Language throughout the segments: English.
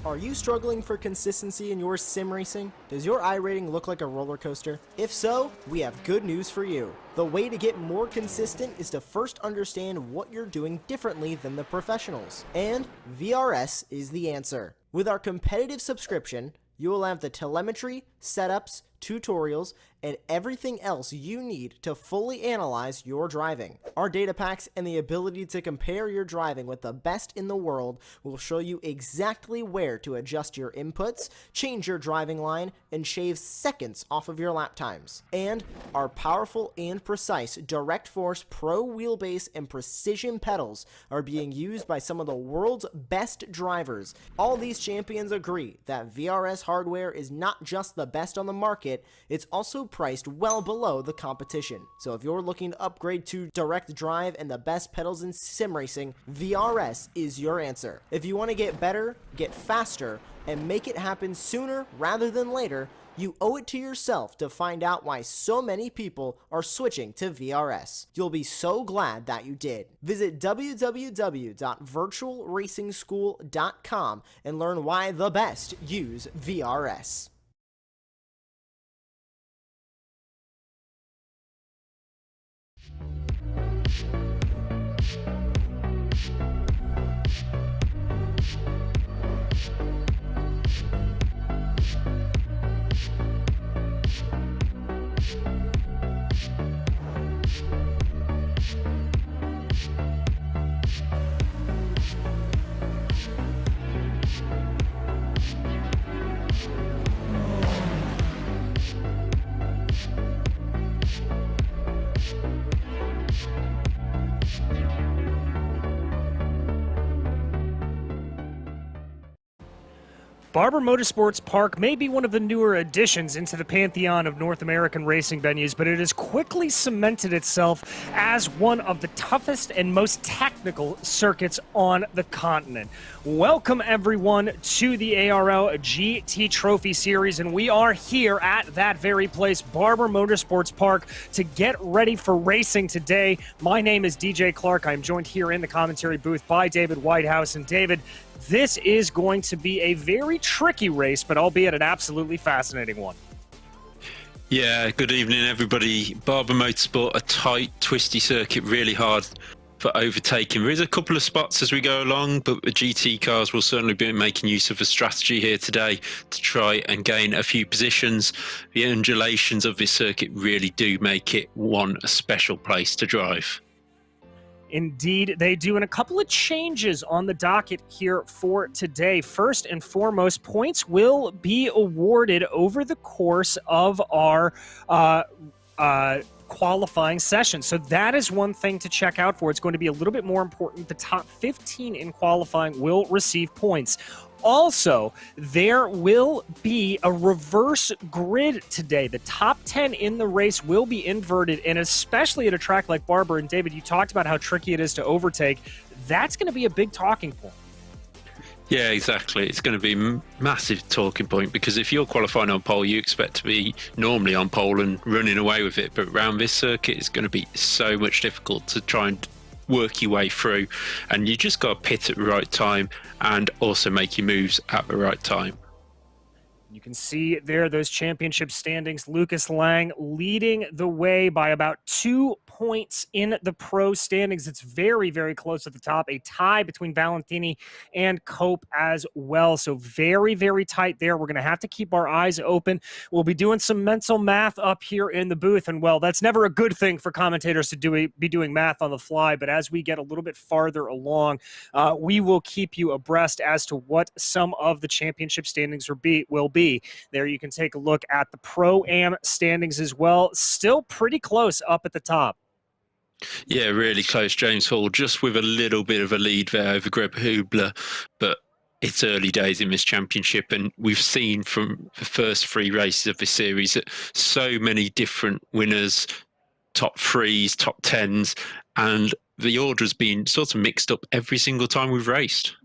Are you struggling for consistency in your sim racing? Does your iRating look like a roller coaster? If so, we have good news for you. The way to get more consistent is to first understand what you're doing differently than the professionals. And VRS is the answer. With our competitive subscription, you will have the telemetry, setups, tutorials, and everything else you need to fully analyze your driving. Our data packs and the ability to compare your driving with the best in the world will show you exactly where to adjust your inputs, change your driving line, and shave seconds off of your lap times. And our powerful and precise Direct Force Pro wheelbase and precision pedals are being used by some of the world's best drivers. All these champions agree that VRS hardware is not just the best on the market, it's also priced well below the competition. So if you're looking to upgrade to direct drive and the best pedals in sim racing, VRS is your answer. If you want to get better, get faster, and make it happen sooner rather than later, you owe it to yourself to find out why so many people are switching to VRS. You'll be so glad that you did. Visit www.virtualracingschool.com and learn why the best use VRS. Barber Motorsports Park may be one of the newer additions into the pantheon of North American racing venues, but it has quickly cemented itself as one of the toughest and most technical circuits on the continent. Welcome, everyone, to the ARL GT Trophy Series, and we are here at that very place, Barber Motorsports Park, to get ready for racing today. My name is DJ Clark. I'm joined here in the commentary booth by David Whitehouse. And David, this is going to be a very tricky race, but albeit an absolutely fascinating one. Yeah, good evening, everybody. Barber Motorsport, a tight, twisty circuit, really hard for overtaking. There is a couple of spots as we go along, but the GT cars will certainly be making use of a strategy here today to try and gain a few positions. The undulations of this circuit really do make it a special place to drive. Indeed, they do. And a couple of changes on the docket here for today. First and foremost, points will be awarded over the course of our qualifying session. So that is one thing to check out for. It's going to be a little bit more important. The top 15 in qualifying will receive points. Also, there will be a reverse grid today. The top 10 in the race will be inverted, and especially at a track like Barber, and David, you talked about how tricky it is to overtake. That's going to be a big talking point. Yeah, exactly. It's going to be a massive talking point, because if you're qualifying on pole, you expect to be normally on pole and running away with it. But around this circuit, it's going to be so much difficult to try and work your way through, and you just got to pit at the right time and also make your moves at the right time. You can see there those championship standings. Lucas Lang leading the way by about 2 points in the pro standings. It's very, very close at the top. A tie between Valentini and Cope as well. So very, very tight there. We're going to have to keep our eyes open. We'll be doing some mental math up here in the booth. And, well, that's never a good thing for commentators to be doing math on the fly. But as we get a little bit farther along, we will keep you abreast as to what some of the championship standings will be. There you can take a look at the Pro-Am standings as well. Still pretty close up at the top. Yeah, really close. James Hall just with a little bit of a lead there over Greg Hubler, but it's early days in this championship, and we've seen from the first 3 races of this series that so many different winners, top 3s, top 10s, and the order has been sort of mixed up every single time we've raced.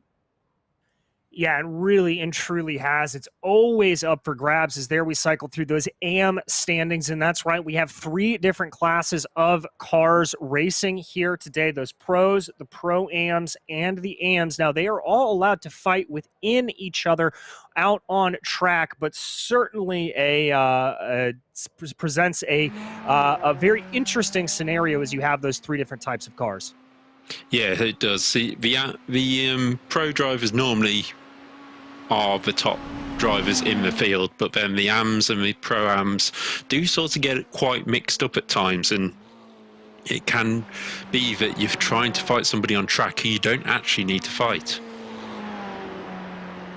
Yeah, it really and truly has. It's always up for grabs as there we cycle through those AM standings. And that's right, we have 3 different classes of cars racing here today. Those pros, the pro-ams, and the AMs. Now, they are all allowed to fight within each other out on track, but certainly presents a very interesting scenario as you have those 3 different types of cars. Yeah, it does. See, the pro drivers normally are the top drivers in the field, but then the AMs and the pro-AMs do sort of get quite mixed up at times, and it can be that you're trying to fight somebody on track who you don't actually need to fight.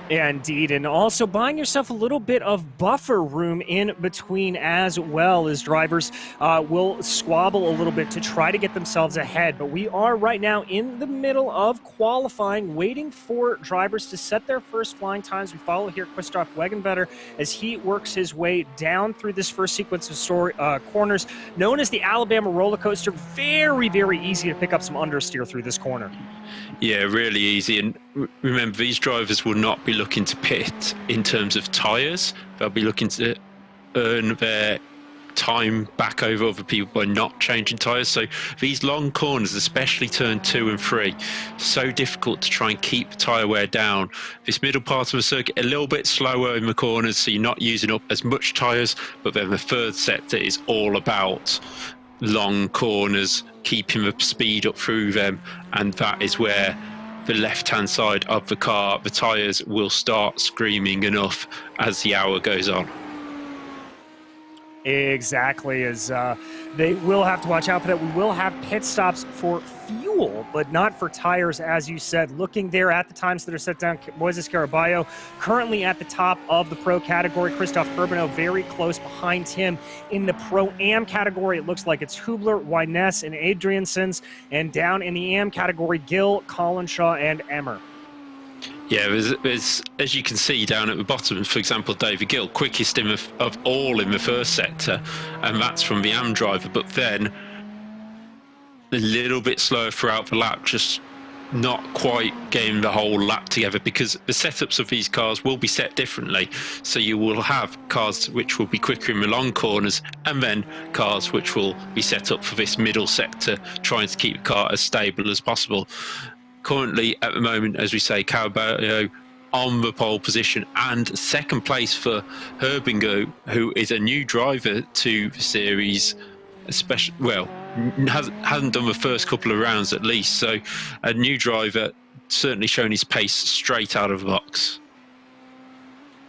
Yeah, indeed, and also buying yourself a little bit of buffer room in between as well, as drivers will squabble a little bit to try to get themselves ahead. But we are right now in the middle of qualifying, waiting for drivers to set their first flying times. We follow here Christoph Wegenvetter as he works his way down through this first sequence of corners, known as the Alabama roller coaster. Very, very easy to pick up some understeer through this corner. Yeah, really easy. And remember, these drivers will not be looking to pit in terms of tyres. They'll be looking to earn their time back over other people by not changing tyres. So these long corners, especially turn 2 and 3, so difficult to try and keep tyre wear down. This middle part of the circuit, a little bit slower in the corners, so you're not using up as much tyres. But then the third sector is all about long corners, keeping the speed up through them, and that is where the left-hand side of the car, the tyres will start screaming enough as the hour goes on. Exactly, as they will have to watch out for that. We will have pit stops for fuel, but not for tires, as you said. Looking there at the times that are set down, Moises Caraballo currently at the top of the pro category. Christoph Herbeno very close behind him. In the pro-am category, it looks like it's Hubler, Wyness, and Adriansons. And down in the am category, Gill, Collinshaw, and Emmer. Yeah, there's, as you can see down at the bottom, for example, David Gill, quickest of all in the first sector, and that's from the AM driver, but then a little bit slower throughout the lap, just not quite getting the whole lap together, because the setups of these cars will be set differently. So you will have cars which will be quicker in the long corners, and then cars which will be set up for this middle sector, trying to keep the car as stable as possible. Currently, at the moment, as we say, Caraballo on the pole position, and second place for Herbingo, who is a new driver to the series, especially, well, hasn't done the first couple of rounds at least, so a new driver, certainly showing his pace straight out of the box.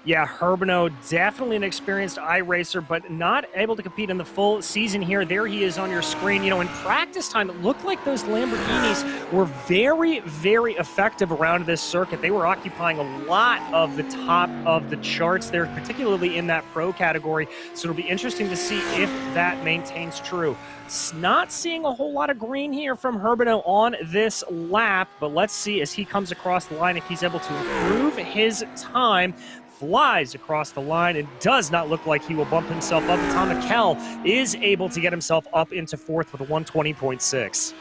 Yeah, Herbeno, definitely an experienced iRacer, but not able to compete in the full season here. There he is on your screen. You know, in practice time, it looked like those Lamborghinis were very, very effective around this circuit. They were occupying a lot of the top of the charts there, particularly in that pro category. So it'll be interesting to see if that maintains true. Not seeing a whole lot of green here from Herbeno on this lap, but let's see as he comes across the line if he's able to improve his time. Flies across the line and does not look like he will bump himself up. Tom Mikel is able to get himself up into fourth with a 120.6.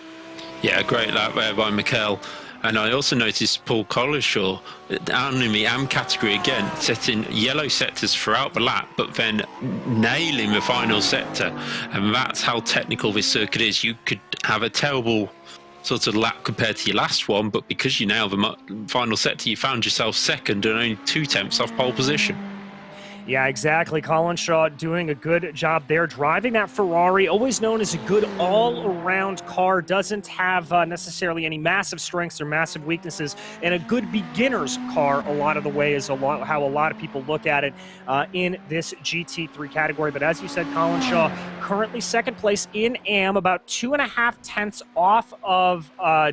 Yeah, great lap there by Mikel. And I also noticed Paul Collishaw down in the AM category again, setting yellow sectors throughout the lap, but then nailing the final sector. And that's how technical this circuit is. You could have a terrible sort of lap compared to your last one, but because you nailed the final sector, you found yourself second and only 2 tenths off pole position. Yeah, exactly. Colin Shaw doing a good job there, driving that Ferrari, always known as a good all-around car, doesn't have necessarily any massive strengths or massive weaknesses, and a good beginner's car a lot of the way is how a lot of people look at it in this GT3 category. But as you said, Colin Shaw currently second place in AM, about 2.5 tenths off of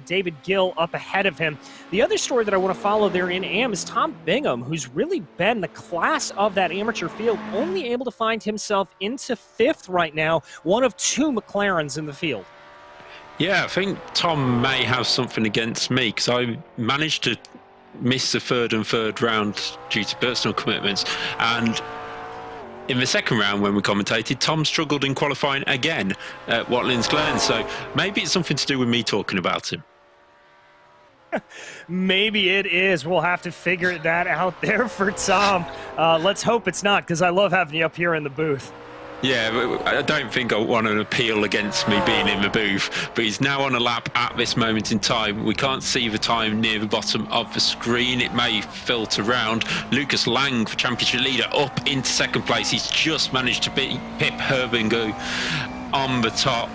David Gill up ahead of him. The other story that I want to follow there in AM is Tom Bingham, who's really been the class of that amateur field, only able to find himself into 5th right now, one of 2 McLarens in the field. Yeah, I think Tom may have something against me because I managed to miss the third and third round due to personal commitments, and in the second round when we commentated, Tom struggled in qualifying again at Watlings Glen, so maybe it's something to do with me talking about him. Maybe it is. We'll have to figure that out there for Tom. Let's hope it's not, because I love having you up here in the booth. Yeah, I don't think I want an appeal against me being in the booth, but he's now on a lap at this moment in time. We can't see the time near the bottom of the screen. It may filter round. Lucas Lang, the championship leader, up into second place. He's just managed to beat Pip Herbingo on the top.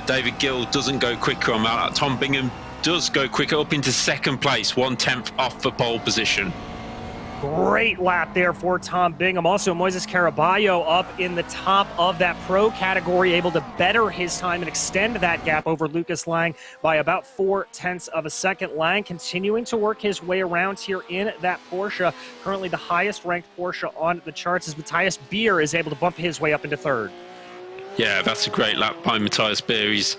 David Gill doesn't go quicker on that. Tom Bingham does go quicker up into second place, 1/10 off the pole position. Great lap there for Tom Bingham. Also, Moises Caraballo up in the top of that pro category, able to better his time and extend that gap over Lucas Lang by about 0.4 of a second. Lang continuing to work his way around here in that Porsche. Currently the highest ranked Porsche on the charts as Matthias Beer is able to bump his way up into third. Yeah, that's a great lap by Matthias Beer. He's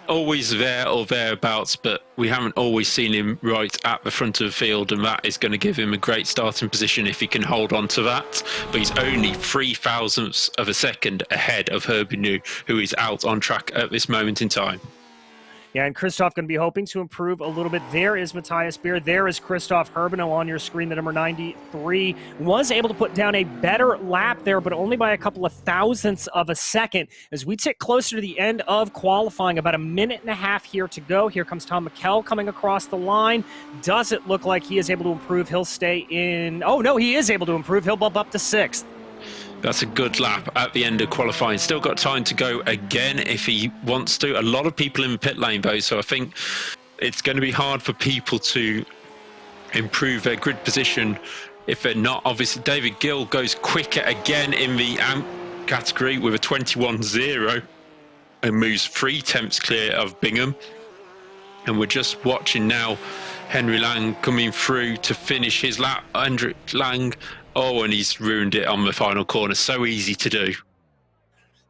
always there or thereabouts, but we haven't always seen him right at the front of the field, and that is going to give him a great starting position if he can hold on to that. But he's only 0.003 of a second ahead of Herbinu, who is out on track at this moment in time. Yeah, and Christoph going to be hoping to improve a little bit. There is Matthias Beer. There is Christoph Herbino on your screen, the number 93. Was able to put down a better lap there, but only by a couple of thousandths of a second. As we tick closer to the end of qualifying, about a minute and a half here to go. Here comes Tom McKell coming across the line. Does it look like he is able to improve? He'll stay in. Oh, no, he is able to improve. He'll bump up to 6th. That's a good lap at the end of qualifying. Still got time to go again if he wants to. A lot of people in the pit lane, though, so I think it's going to be hard for people to improve their grid position if they're not. Obviously, David Gill goes quicker again in the AMP category with a 21.0 and moves 0.3 clear of Bingham. And we're just watching now Henry Lang coming through to finish his lap. Hendrik Lang, oh, and he's ruined it on the final corner. So easy to do.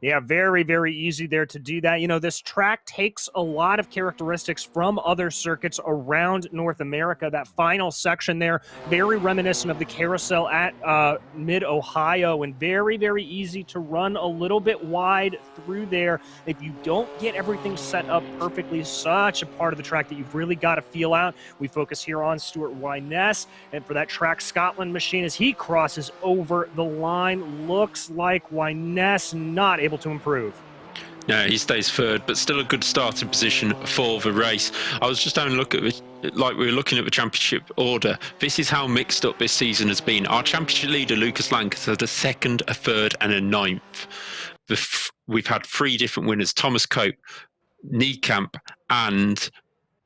Yeah, very, very easy there to do that. You know, this track takes a lot of characteristics from other circuits around North America. That final section there, very reminiscent of the carousel at Mid-Ohio, and very, very easy to run a little bit wide through there. If you don't get everything set up perfectly, such a part of the track that you've really got to feel out. We focus here on Stuart Wyness, and for that Track Scotland machine as he crosses over the line, looks like Wyness not able to improve. No, he stays third, but still a good starting position for the race. I was just having a look at it, like we were looking at the championship order. This is how mixed up this season has been. Our championship leader, Lucas Lang, has had a 2nd, a 3rd, and a 9th. We've had 3 different winners: Thomas Cope, Niekamp, and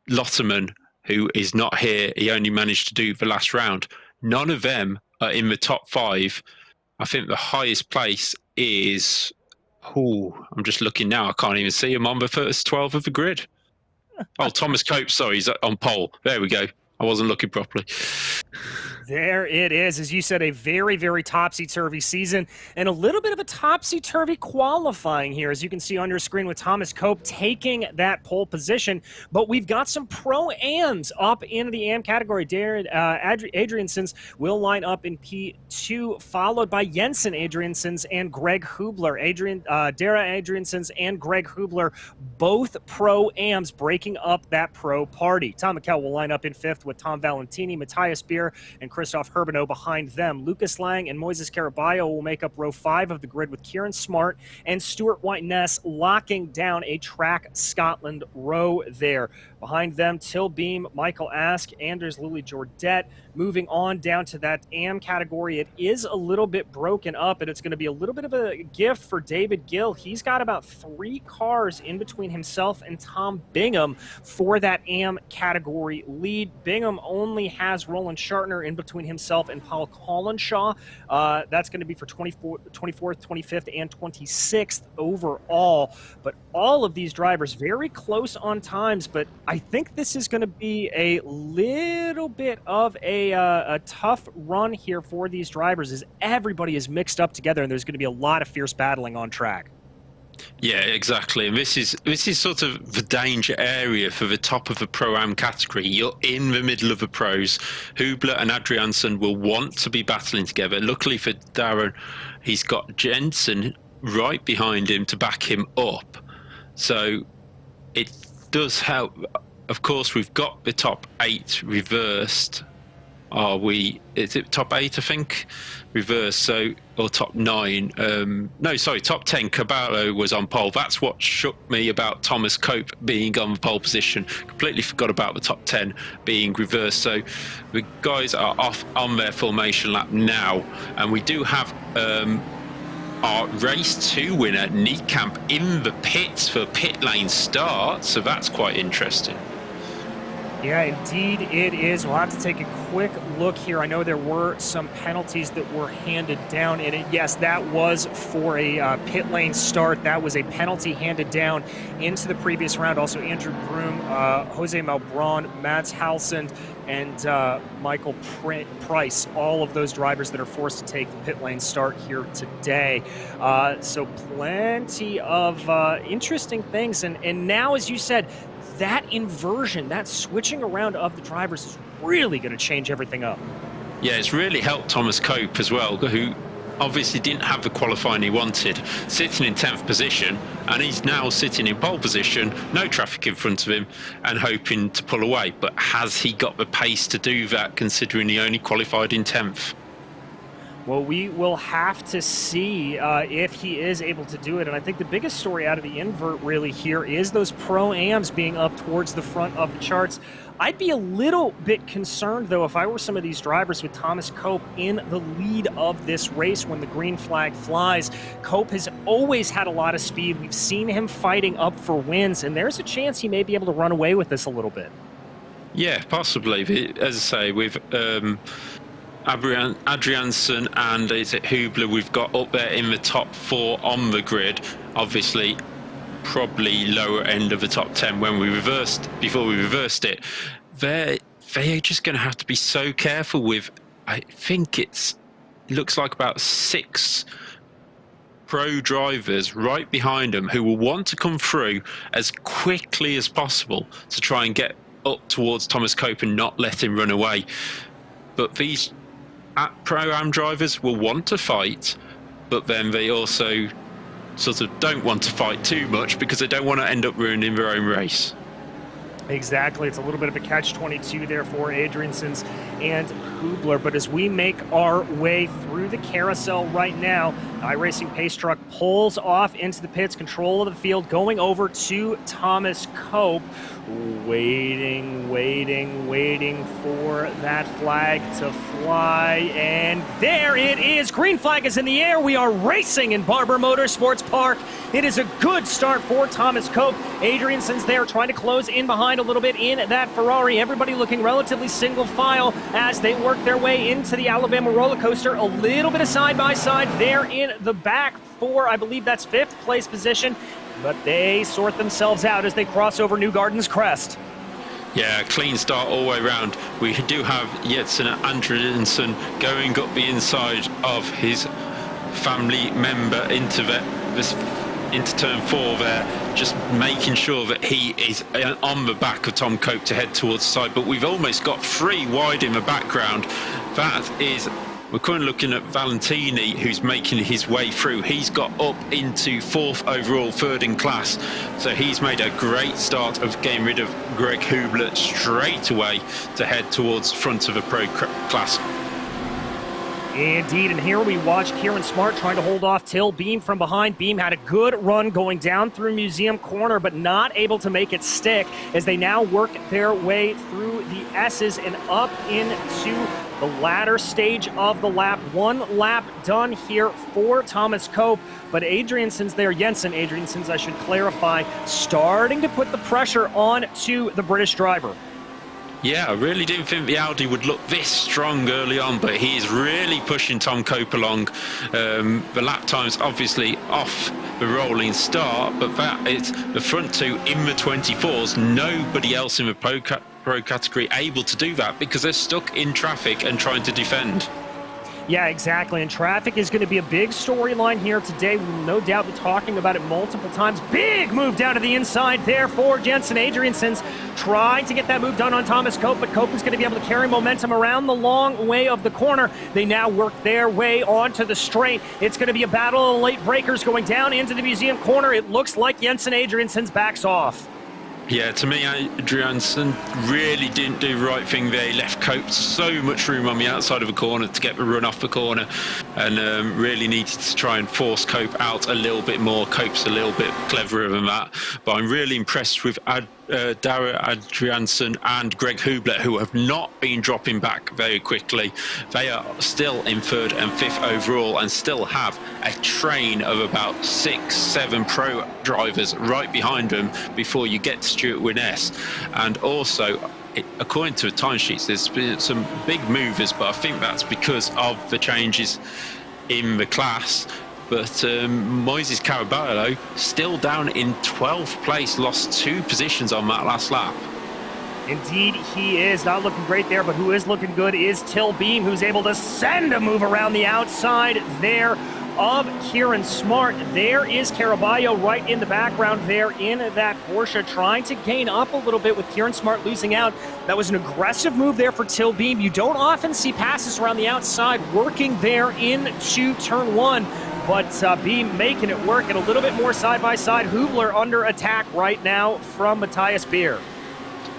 Lotterman, who is not here. He only managed to do the last round. None of them are in the top 5. I think the highest place is... Oh, I'm just looking now. I can't even see him on the first 12 of the grid. Oh, Thomas Cope, sorry, he's on pole. There we go. I wasn't looking properly. There it is. As you said, a very, very topsy-turvy season and a little bit of a topsy-turvy qualifying here, as you can see on your screen with Thomas Cope taking that pole position. But we've got some Pro-Ams up in the AM category. Adriansons will line up in P2, followed by Jensen Adriansons and Greg Hubler. Dara Adriansons and Greg Hubler, both Pro-Ams, breaking up that pro party. Tom McKell will line up in 5th with Tom Valentini, Matthias Beer, and Christoph Herbino behind them. Lucas Lang and Moises Caraballo will make up row 5 of the grid with Kieran Smart and Stuart Whiteness locking down a Track Scotland row there. Behind them, Till Beam, Michael Ask, Anders Lilly Jordet. Moving on down to that AM category, it is a little bit broken up, and it's going to be a little bit of a gift for David Gill. He's got about 3 cars in between himself and Tom Bingham for that AM category lead. Bingham only has Roland Shartner in between himself and Paul Collinshaw. That's going to be for 24th, 25th, and 26th overall. But all of these drivers very close on times, but I think this is going to be a little bit of a tough run here for these drivers, as everybody is mixed up together and there's going to be a lot of fierce battling on track. Yeah, exactly. And this is sort of the danger area for the top of the Pro-Am category. You're in the middle of the pros. Hubler and Adriansson will want to be battling together. Luckily for Darren, he's got Jensen right behind him to back him up. So it does help. of course, we've got the top 8 reversed. Is it top 8, I think? Reversed, so, or top 9. No, sorry, top 10. Caballo was on pole. That's what shook me about Thomas Cope being on the pole position. Completely forgot about the top 10 being reversed. So the guys are off on their formation lap now, and we do have our race 2 winner, Niekamp, in the pits for pit lane start. So that's quite interesting. Yeah, indeed it is. We'll have to take a quick look here. I know there were some penalties that were handed down in it. Yes, that was for a pit lane start. That was a penalty handed down into the previous round. Also, Andrew Broom, Jose Malbron, Mads Halsend, and Michael Price, all of those drivers that are forced to take the pit lane start here today. So plenty of interesting things. And now, as you said, that inversion, that switching around of the drivers is really going to change everything up. Yeah, it's really helped Thomas Cope as well, who obviously didn't have the qualifying he wanted, sitting in 10th position, and he's now sitting in pole position, no traffic in front of him, and hoping to pull away. But has he got the pace to do that, considering he only qualified in 10th? Well, we will have to see if he is able to do it. And I think the biggest story out of the invert really here is those Pro-Ams being up towards the front of the charts. I'd be a little bit concerned, though, if I were some of these drivers with Thomas Cope in the lead of this race when the green flag flies. Cope has always had a lot of speed. We've seen him fighting up for wins, and there's a chance he may be able to run away with this a little bit. Yeah, possibly. As I say, with Adriansen and is it Hubler we've got up there in the top 4 on the grid. Obviously probably lower end of the top 10 when we reversed it. They're just going to have to be so careful with, I think it looks like about 6 pro drivers right behind them who will want to come through as quickly as possible to try and get up towards Thomas Cope and not let him run away. But these Pro-Am drivers will want to fight, but then they also sort of don't want to fight too much because they don't want to end up ruining their own race. Exactly. It's a little bit of a catch-22 there for Adriansens and Hubler. But as we make our way through the carousel right now, iRacing Pace Truck pulls off into the pits, control of the field, going over to Thomas Cope. Waiting for that flag to fly. And there it is. Green flag is in the air. We are racing in Barber Motorsports Park. It is a good start for Thomas Cope. Adriansens there trying to close in behind a little bit in that Ferrari. Everybody looking relatively single file as they work their way into the Alabama roller coaster. A little bit of side-by-side there in the back for, I believe that's 5th place position. But they sort themselves out as they cross over New Garden's crest. Yeah, clean start all the way around. We do have Jetson Andreasen going up the inside of his family member into turn 4 there, just making sure that he is on the back of Tom Cope to head towards the side. But we've almost got 3 wide in the background. We're currently looking at Valentini, who's making his way through. He's got up into 4th overall, 3rd in class. So he's made a great start of getting rid of Greg Hubler straight away to head towards front of the pro class. Indeed, and here we watch Kieran Smart trying to hold off Till Beam from behind. Beam had a good run going down through Museum Corner, but not able to make it stick as they now work their way through the S's and up into the latter stage of the lap. 1 lap done here for Thomas Cope, but Adriansens there, Jensen Adriansens, I should clarify, starting to put the pressure on to the British driver. Yeah, I really didn't think the Audi would look this strong early on, but he's really pushing Tom Cope along. The lap time's obviously off the rolling start, but that is the front 2 in the 24s. Nobody else in the pro category able to do that because they're stuck in traffic and trying to defend. Yeah, exactly, and traffic is going to be a big storyline here today. We will no doubt be talking about it multiple times. Big move down to the inside there for Jensen Adriansens, trying to get that move done on Thomas Cope, but Cope is going to be able to carry momentum around the long way of the corner. They now work their way onto the straight. It's going to be a battle of late breakers going down into the Museum Corner. It looks like Jensen Adriansens backs off. Yeah, to me, Adriansen really didn't do the right thing there. He left Cope so much room on the outside of the corner to get the run off the corner, and really needed to try and force Cope out a little bit more. Cope's a little bit cleverer than that, but I'm really impressed with Dara Adriansen and Greg Hubler, who have not been dropping back very quickly. They are still in 3rd and 5th overall and still have a train of about 6-7 pro drivers right behind them before you get to Stuart Winness. And also, according to the timesheets, there's been some big movers, but I think that's because of the changes in the class. But Moises Caraballo still down in 12th place, lost 2 positions on that last lap. Indeed, he is not looking great there, but who is looking good is Till Beam, who's able to send a move around the outside there of Kieran Smart. There is Caraballo right in the background there in that Porsche, trying to gain up a little bit with Kieran Smart losing out. That was an aggressive move there for Till Beam. You don't often see passes around the outside working there into turn 1. But Beam making it work, and a little bit more side-by-side. Hubler under attack right now from Matthias Beer.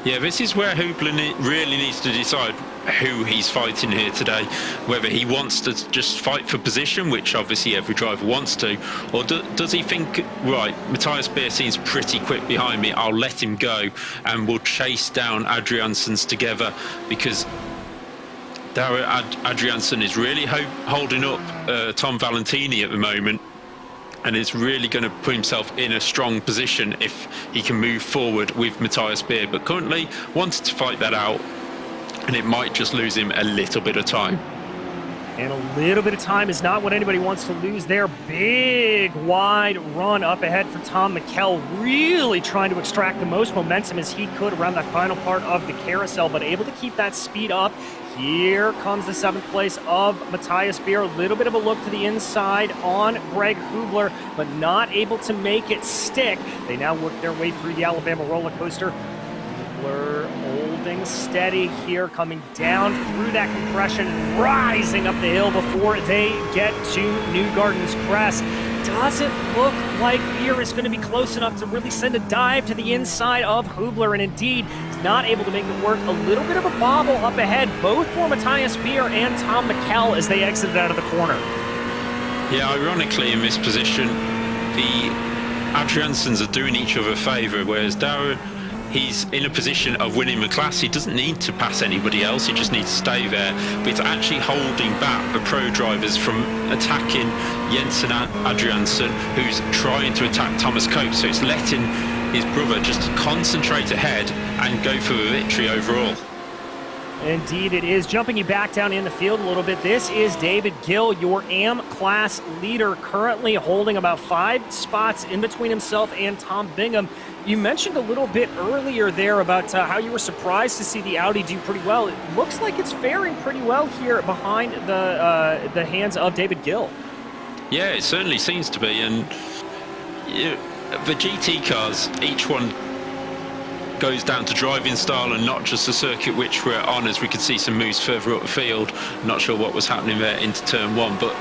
Yeah, this is where Hubler really needs to decide who he's fighting here today. Whether he wants to just fight for position, which obviously every driver wants to, or does he think, right, Matthias Beer seems pretty quick behind me, I'll let him go, and we'll chase down Adriansen's together, because Dara Adriansen is really holding up Tom Valentini at the moment, and is really going to put himself in a strong position if he can move forward with Matthias Beer. But currently wanted to fight that out, and it might just lose him a little bit of time. And a little bit of time is not what anybody wants to lose there. Big, wide run up ahead for Tom McKell, really trying to extract the most momentum as he could around that final part of the carousel, but able to keep that speed up. Here comes the 7th place of Matthias Beer. A little bit of a look to the inside on Greg Hubler, but not able to make it stick. They now work their way through the Alabama roller coaster. Hubler holding steady here, coming down through that compression, rising up the hill before they get to New Gardens Crest. Doesn't look like Beer is going to be close enough to really send a dive to the inside of Hubler, and indeed, he's not able to make it work. A little bit of a bobble up ahead, both for Matthias Beer and Tom McKell as they exited out of the corner. Yeah, ironically, in this position, the Adriansens are doing each other a favour, whereas Dara, he's in a position of winning the class. He doesn't need to pass anybody else, he just needs to stay there. But it's actually holding back the pro drivers from attacking Jensen Adriansen, who's trying to attack Thomas Cope. So it's letting his brother just concentrate ahead and go for the victory overall. Indeed it is. Jumping you back down in the field a little bit, this is David Gill, your AM class leader, currently holding about 5 spots in between himself and Tom Bingham. You mentioned a little bit earlier there about how you were surprised to see the Audi do pretty well. It looks like it's faring pretty well here behind the hands of David Gill. Yeah, it certainly seems to be. And the GT cars, each one goes down to driving style and not just the circuit which we're on, as we could see some moves further up the field. Not sure what was happening there into turn 1, but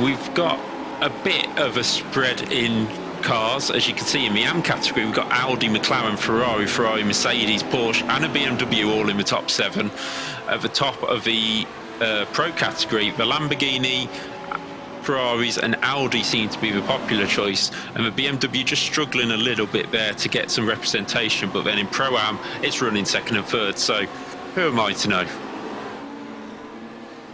we've got a bit of a spread in cars. As you can see in the AM category, we've got Audi, McLaren, Ferrari, Mercedes, Porsche and a BMW all in the top 7. At the top of the pro category, the Lamborghini, Ferraris and Audi seem to be the popular choice, and the BMW just struggling a little bit there to get some representation. But then in Pro-Am, it's running 2nd and 3rd, so who am I to know?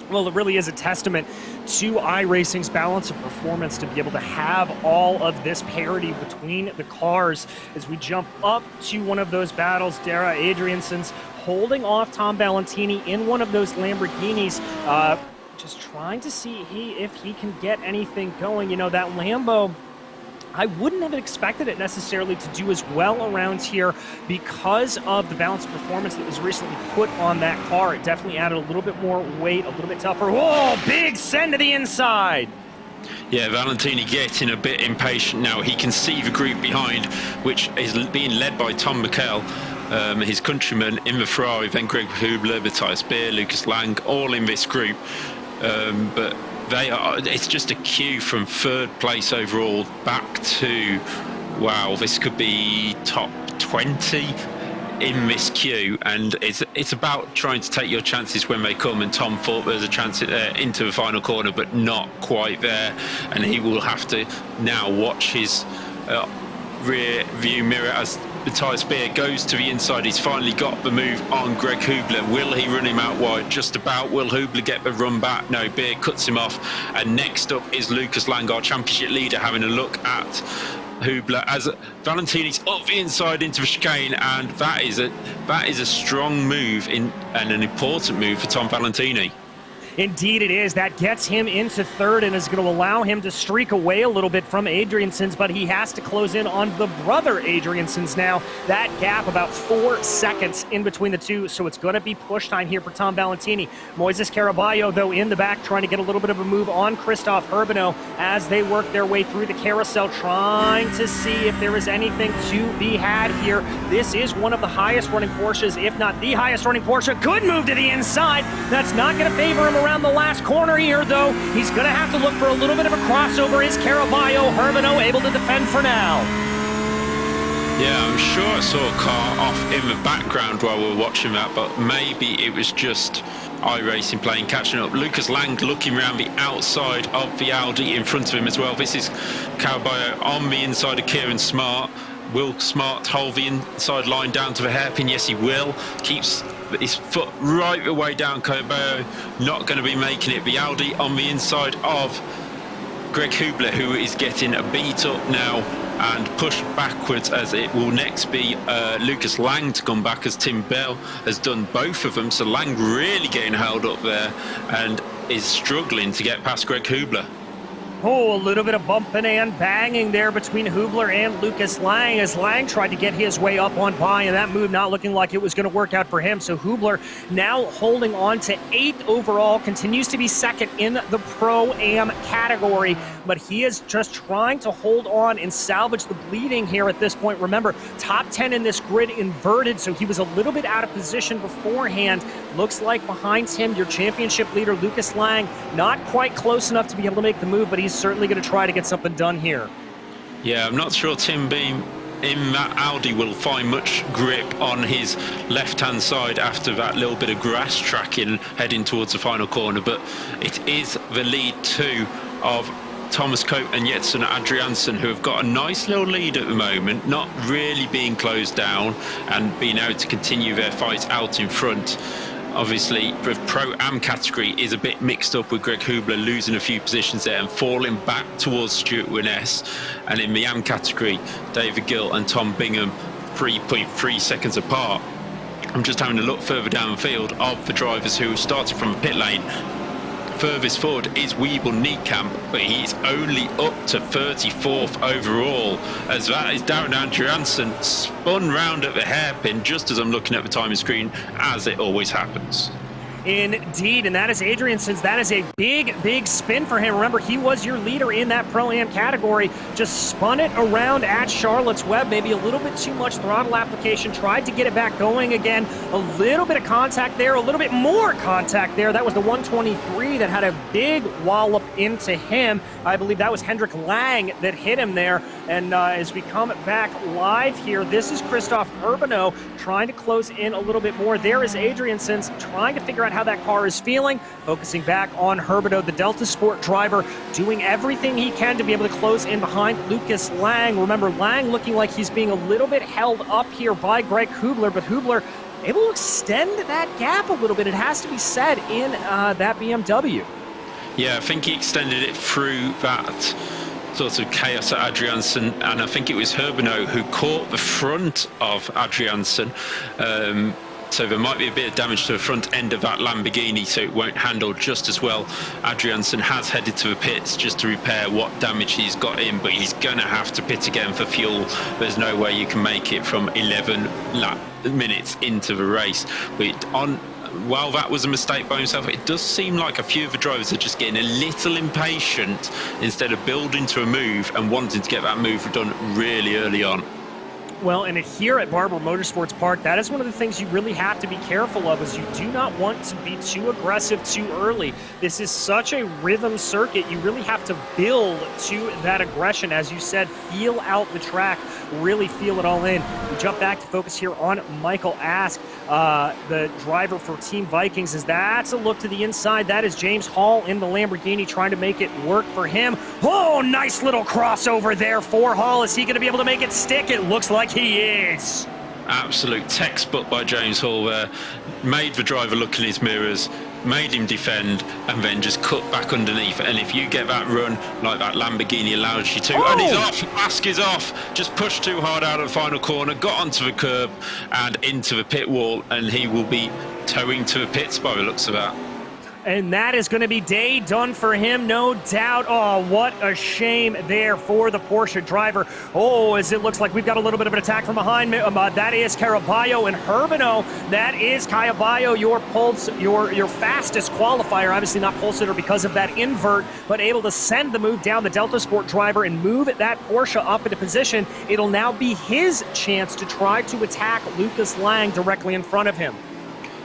Well, it really is a testament to iRacing's balance of performance to be able to have all of this parity between the cars. As we jump up to one of those battles, Dara Adriansen's holding off Tom Valentini in one of those Lamborghinis, just trying to see if he can get anything going. You know, that Lambo, I wouldn't have expected it necessarily to do as well around here because of the balance of performance that was recently put on that car. It definitely added a little bit more weight, a little bit tougher. Whoa, big send to the inside. Yeah, Valentini getting a bit impatient now. He can see the group behind, which is being led by Tom McKell, his countryman in the Ferrari, then Greg Hubler, Matthias Beer, Lucas Lang, all in this group. But they are, it's just a queue from 3rd place overall back to, wow, this could be top 20 in this queue, and it's about trying to take your chances when they come. And Tom thought there was a chance into the final corner, but not quite there, and he will have to now watch his rear view mirror as the tyre spear goes to the inside. He's finally got the move on Greg Hubler. Will he run him out wide? Just about. Will Hubler get the run back? No, Beer cuts him off. And next up is Lucas Lang, our championship leader, having a look at Hubler as Valentini's up the inside into the chicane, and that is a strong move and an important move for Tom Valentini. Indeed it is. That gets him into third and is going to allow him to streak away a little bit from Adriansons, but he has to close in on the brother Adriansons now. That gap about 4 seconds in between the two, so it's going to be push time here for Tom Valentini. Moises Caraballo, though, in the back trying to get a little bit of a move on Christoph Urbano as they work their way through the carousel, trying to see if there is anything to be had here. This is one of the highest running Porsches, if not the highest running Porsche. Good move to the inside. That's not going to favor him around the last corner here, though. He's going to have to look for a little bit of a crossover. Is Caraballo, Urbano able to defend for now? Yeah, I'm sure I saw a car off in the background while we were watching that, but maybe it was just iRacing playing catching up. Lucas Lang looking around the outside of the Audi in front of him as well. This is Caraballo on the inside of Kieran Smart. Will Smart hold the inside line down to the hairpin? Yes, he will. Keeps his foot right the way down. Caraballo not going to be making it. The Audi on the inside of Greg Hubler, who is getting a beat up now and pushed backwards, as it will next be Lucas Lang to come back, as Tim Bell has done both of them. So Lang really getting held up there and is struggling to get past Greg Hubler. Oh, a little bit of bumping and banging there between Hubler and Lucas Lang as Lang tried to get his way up on by, and that move not looking like it was going to work out for him. So Hubler now holding on to 8th overall, continues to be second in the Pro-Am category, but he is just trying to hold on and salvage the bleeding here at this point. Remember, top 10 in this grid inverted, so he was a little bit out of position beforehand. Looks like behind him, your championship leader, Lucas Lang, not quite close enough to be able to make the move, but he's certainly going to try to get something done here. Yeah, I'm not sure Tim Beam in that Audi will find much grip on his left-hand side after that little bit of grass tracking heading towards the final corner, but it is the lead two of Thomas Cope and Jetson Adriansson, who have got a nice little lead at the moment, not really being closed down and being able to continue their fight out in front. Obviously, the Pro-Am category is a bit mixed up with Greg Hubler losing a few positions there and falling back towards Stuart Winness. And in the Am category, David Gill and Tom Bingham 3.3 seconds apart. I'm just having a look further down the field of the drivers who started from the pit lane. Furthest forward is Weeble Niekamp, but he's only up to 34th overall, as that is Darren Adriansson spun round at the hairpin just as I'm looking at the timing screen, as it always happens. Indeed, and that is Adrianson's. That is a big, big spin for him. Remember, he was your leader in that Pro-Am category. Just spun it around at Charlotte's Web. Maybe a little bit too much throttle application. Tried to get it back going again. A little bit of contact there, a little bit more contact there. That was the 123 that had a big wallop into him. I believe that was Hendrik Lang that hit him there. And as we come back live here, this is Christoph Urbano trying to close in a little bit more. There is Adriansson trying to figure out how that car is feeling, focusing back on Urbano, the Delta Sport driver, doing everything he can to be able to close in behind Lucas Lang. Remember, Lang looking like he's being a little bit held up here by Greg Hubler, but Hubler able to extend that gap a little bit, it has to be said, in that BMW. Yeah, I think he extended it through that sort of chaos at Adriansson, and I think it was Urbano who caught the front of Adriansson. So there might be a bit of damage to the front end of that Lamborghini, so it won't handle just as well. Adriansson has headed to the pits just to repair what damage he's got in, but he's going to have to pit again for fuel. There's no way you can make it from 11 minutes into the race. While that was a mistake by himself, it does seem like a few of the drivers are just getting a little impatient instead of building to a move and wanting to get that move done really early on. Well, and here at Barber Motorsports Park, that is one of the things you really have to be careful of, is you do not want to be too aggressive too early. This is such a rhythm circuit. You really have to build to that aggression. As you said, feel out the track, really feel it all in. We jump back to focus here on Michael Ask, the driver for Team Vikings, as that's a look to the inside. That is James Hall in the Lamborghini trying to make it work for him. Oh, nice little crossover there for Hall. Is he going to be able to make it stick? It looks like he is. Absolute textbook by James Hall there. Made the driver look in his mirrors, made him defend, and then just cut back underneath. And if you get that run like that Lamborghini allows you to, and he's off, Ask is off, just pushed too hard out of the final corner, got onto the curb and into the pit wall, and he will be towing to the pits by the looks of that. And that is going to be day done for him, no doubt. Oh, what a shame there for the Porsche driver. Oh, as it looks like we've got a little bit of an attack from behind. That is Caraballo and Herbino. That is Caraballo, your fastest qualifier. Obviously not pole sitter because of that invert, but able to send the move down the Delta Sport driver and move that Porsche up into position. It'll now be his chance to try to attack Lucas Lang directly in front of him.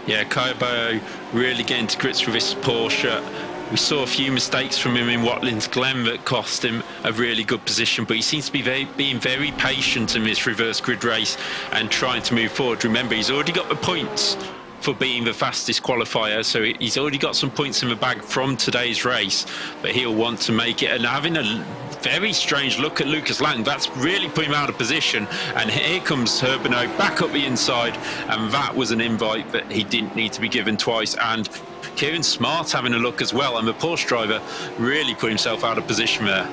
Yeah, Caraballo really getting to grips with this Porsche. We saw a few mistakes from him in Watlins Glen that cost him a really good position, but he seems to be being very patient in this reverse grid race and trying to move forward. Remember, he's already got the points for being the fastest qualifier, so he's already got some points in the bag from today's race, but he'll want to make it. And having a very strange look at Lucas Lang, that's really put him out of position. And here comes Herbino back up the inside, and that was an invite that he didn't need to be given twice. And Kieran Smart having a look as well, and the Porsche driver really put himself out of position there.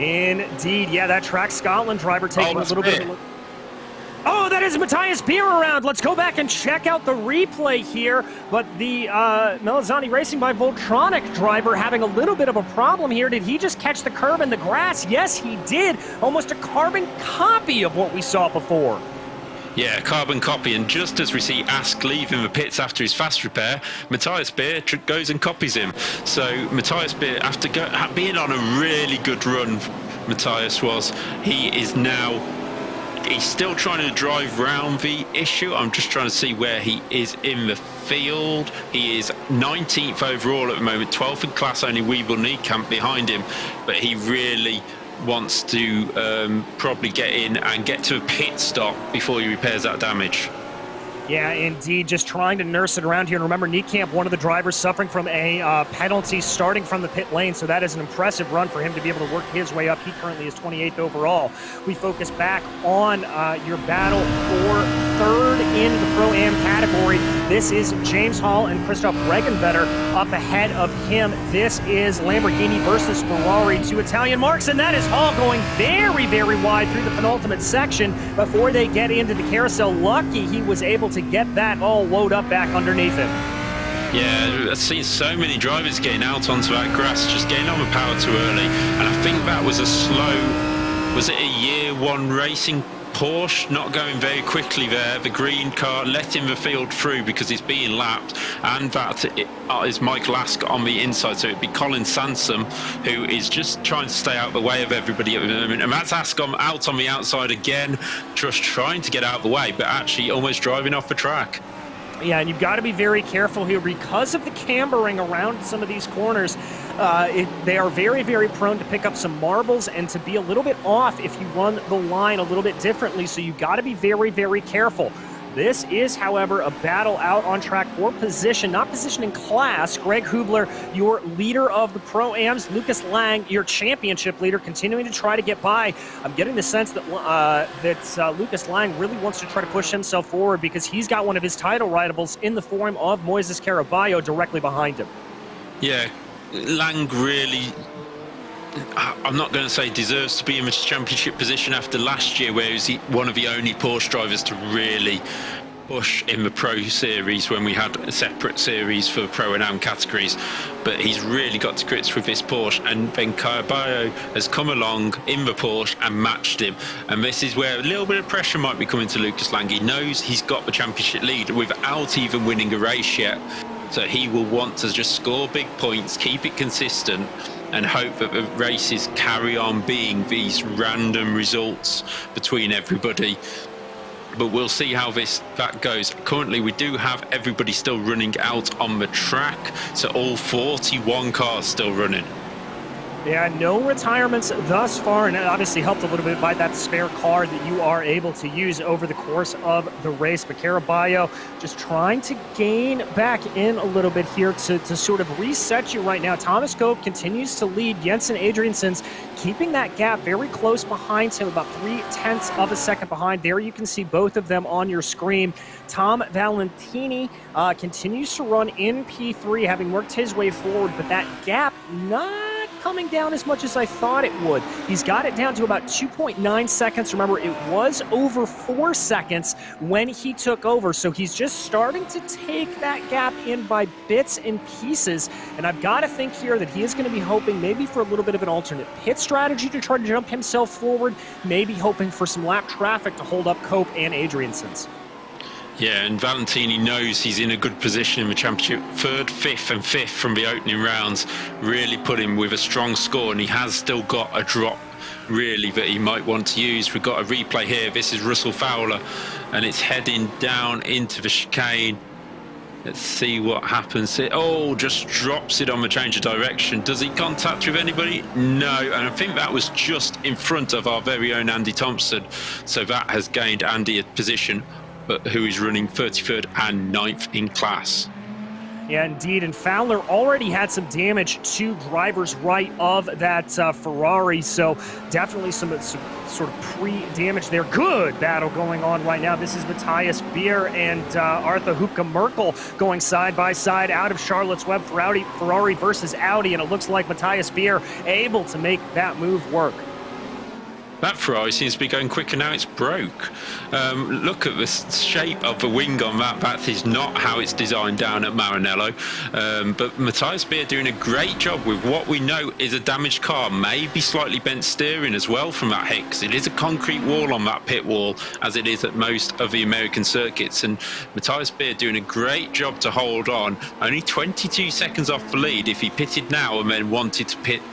Indeed, yeah, that Track Scotland driver taking a little bit of a look. Oh, that is Matthias Beer around. Let's go back and check out the replay here. But the Melizani Racing by Voltronic driver having a little bit of a problem here. Did he just catch the curb in the grass? Yes, he did. Almost a carbon copy of what we saw before. Yeah, carbon copy, and just as we see Ask leaving the pits after his fast repair, Matthias Beer goes and copies him. So Matthias Beer, after being on a really good run, Matthias was, he's still trying to drive round the issue. I'm just trying to see where he is in the field. He is 19th overall at the moment, 12th in class, only Weeble Niekamp behind him, but he really wants to probably get in and get to a pit stop before he repairs that damage. Yeah, indeed, just trying to nurse it around here. And remember, Niekamp, one of the drivers, suffering from a penalty starting from the pit lane, so that is an impressive run for him to be able to work his way up. He currently is 28th overall. We focus back on your battle for third in the Pro-Am category. This is James Hall and Christoph Regenvetter up ahead of him. This is Lamborghini versus Ferrari, two Italian marks, and that is Hall going very, very wide through the penultimate section before they get into the carousel. Lucky he was able to get that all load up back underneath him. Yeah, I've seen so many drivers getting out onto that grass, just getting on the power too early, and I think that was a slow, was it a year one racing Porsche not going very quickly there? The green car letting the field through because it's being lapped, and that is Michael Ask on the inside, so it'd be Colin Sansom who is just trying to stay out of the way of everybody at the moment, and that's Ask out on the outside again, just trying to get out of the way, but actually almost driving off the track. Yeah, and you've got to be very careful here because of the cambering around some of these corners. They are very, very prone to pick up some marbles and to be a little bit off if you run the line a little bit differently, so you've got to be very, very careful. This is, however, a battle out on track for position, not position in class. Greg Hubler, your leader of the Pro-Ams. Lucas Lang, your championship leader, continuing to try to get by. I'm getting the sense that Lucas Lang really wants to try to push himself forward because he's got one of his title rivals in the form of Moises Caraballo directly behind him. Yeah, Lang really, I'm not going to say deserves to be in this championship position after last year, where he was one of the only Porsche drivers to really push in the Pro Series when we had a separate series for Pro and Am categories. But he's really got to grips with this Porsche, and then Caraballo has come along in the Porsche and matched him. And this is where a little bit of pressure might be coming to Lucas Lang. He knows he's got the championship lead without even winning a race yet. So he will want to just score big points, keep it consistent, and hope that the races carry on being these random results between everybody. But we'll see how that goes. Currently, we do have everybody still running out on the track, so all 41 cars still running. Yeah, no retirements thus far, and it obviously helped a little bit by that spare car that you are able to use over the course of the race. But Caraballo just trying to gain back in a little bit here to sort of reset you right now. Thomas Gove continues to lead. Jensen Adriansen's keeping that gap very close behind him, about 0.3 of a second behind. There you can see both of them on your screen. Tom Valentini continues to run in P3, having worked his way forward, but that gap not coming down as much as I thought it would. He's got it down to about 2.9 seconds. Remember, it was over 4 seconds when he took over, so he's just starting to take that gap in by bits and pieces, and I've got to think here that he is going to be hoping maybe for a little bit of an alternate pit strategy to try to jump himself forward, maybe hoping for some lap traffic to hold up Cope and Adriansen's. Yeah, and Valentini knows he's in a good position in the championship. 3rd, 5th and 5th from the opening rounds really put him with a strong score, and he has still got a drop really that he might want to use. We've got a replay here. This is Russell Fowler, and it's heading down into the chicane. Let's see what happens here. Oh, just drops it on the change of direction. Does he contact with anybody? No, and I think that was just in front of our very own Andy Thompson. So that has gained Andy a position, but who is running 33rd and 9th in class. Yeah, indeed, and Fowler already had some damage to driver's right of that Ferrari, so definitely some sort of pre-damage there. Good battle going on right now. This is Matthias Beer and Arthur Hupke Merkel going side by side out of Charlotte's Web. Ferrari versus Audi, and it looks like Matthias Beer able to make that move work. That Ferrari seems to be going quicker now. It's broke. Look at the shape of the wing on that. That is not how it's designed down at Maranello. But Matthias Beer doing a great job with what we know is a damaged car. Maybe slightly bent steering as well from that hit, because it is a concrete wall on that pit wall, as it is at most of the American circuits. And Matthias Beer doing a great job to hold on. Only 22 seconds off the lead. If he pitted now and then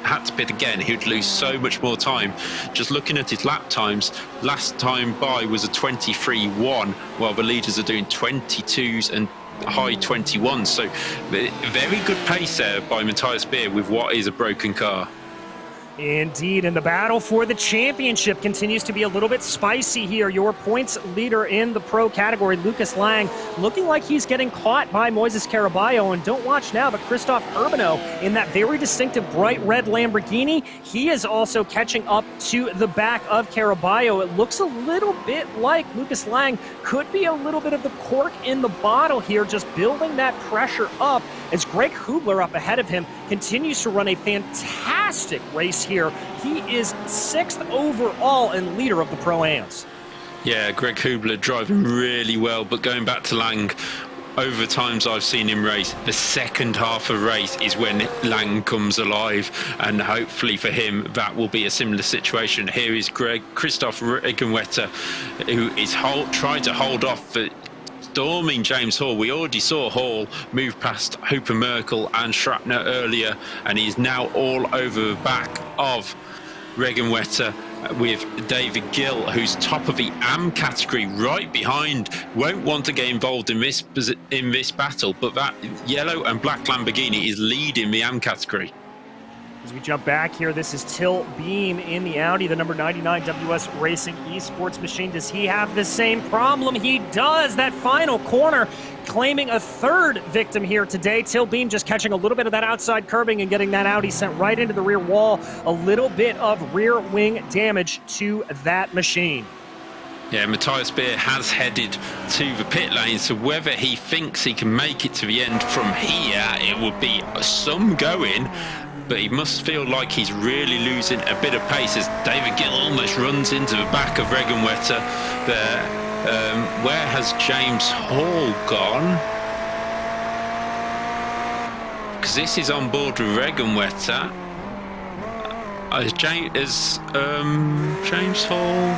had to pit again, he would lose so much more time. Just looking at his lap times, last time by was a 23.1, while the leaders are doing 22s and high 21s. So very good pace there by Matthias Beer with what is a broken car. Indeed, and the battle for the championship continues to be a little bit spicy here. Your points leader in the pro category, Lucas Lang, looking like he's getting caught by Moises Caraballo. And don't watch now, but Christoph Urbano in that very distinctive bright red Lamborghini, he is also catching up to the back of Caraballo. It looks a little bit like Lucas Lang could be a little bit of the cork in the bottle here, just building that pressure up as Greg Hubler up ahead of him continues to run a fantastic race here. He is 6th overall and leader of the Pro-Ams. Yeah, Greg Hubler driving really well, but going back to Lang, over times I've seen him race, the second half of the race is when Lang comes alive, and hopefully for him that will be a similar situation. Here is Christoph Regenwetter, who is trying to hold off the storming James Hall. We already saw Hall move past Hooper Merkel and Shrapner earlier, and he's now all over the back of Regenwetter with David Gill, who's top of the AM category, right behind. Won't want to get involved in this battle, but that yellow and black Lamborghini is leading the AM category. As we jump back here, this is Till Beam in the Audi, the number 99 WS Racing Esports machine. Does he have the same problem? He does. That final corner claiming a 3rd victim here today. Till Beam just catching a little bit of that outside curbing and getting that Audi sent right into the rear wall. A little bit of rear wing damage to that machine. Yeah, Matthias Beer has headed to the pit lane, so whether he thinks he can make it to the end from here, it would be some going. But he must feel like he's really losing a bit of pace as David Gill almost runs into the back of Regenwetter there. Where has James Hall gone? Because this is on board with Regenwetter. James Hall?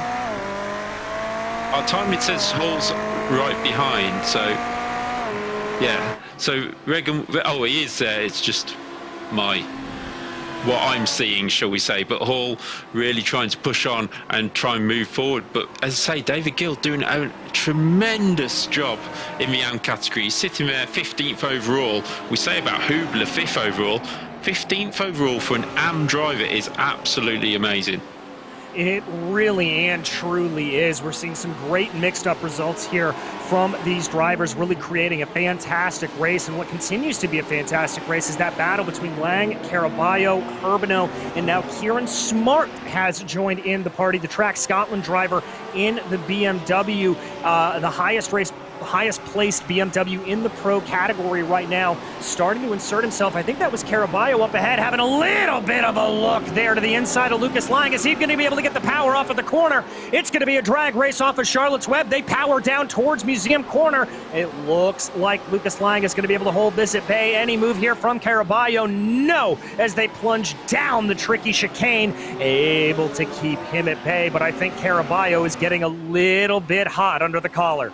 Our time it says Hall's right behind, so Yeah. So Regan, oh, he is there. It's just what I'm seeing, shall we say. But Hall really trying to push on and try and move forward. But as I say, David Gill doing a tremendous job in the AM category. He's sitting there 15th overall. We say about Hubler 5th overall. 15th overall for an AM driver is absolutely amazing. It really and truly is. We're seeing some great mixed up results here from these drivers, really creating a fantastic race. And what continues to be a fantastic race is that battle between Lang, Caraballo, Urbano, and now Kieran Smart has joined in the party. The Track Scotland driver in the BMW, the highest placed BMW in the pro category right now, starting to insert himself. I think that was Caraballo up ahead, having a little bit of a look there to the inside of Lucas Lang. Is he going to be able to get the power off of the corner? It's going to be a drag race off of Charlotte's Web. They power down towards Museum Corner. It looks like Lucas Lang is going to be able to hold this at bay. Any move here from Caraballo? No, as they plunge down the tricky chicane, able to keep him at bay. But I think Caraballo is getting a little bit hot under the collar.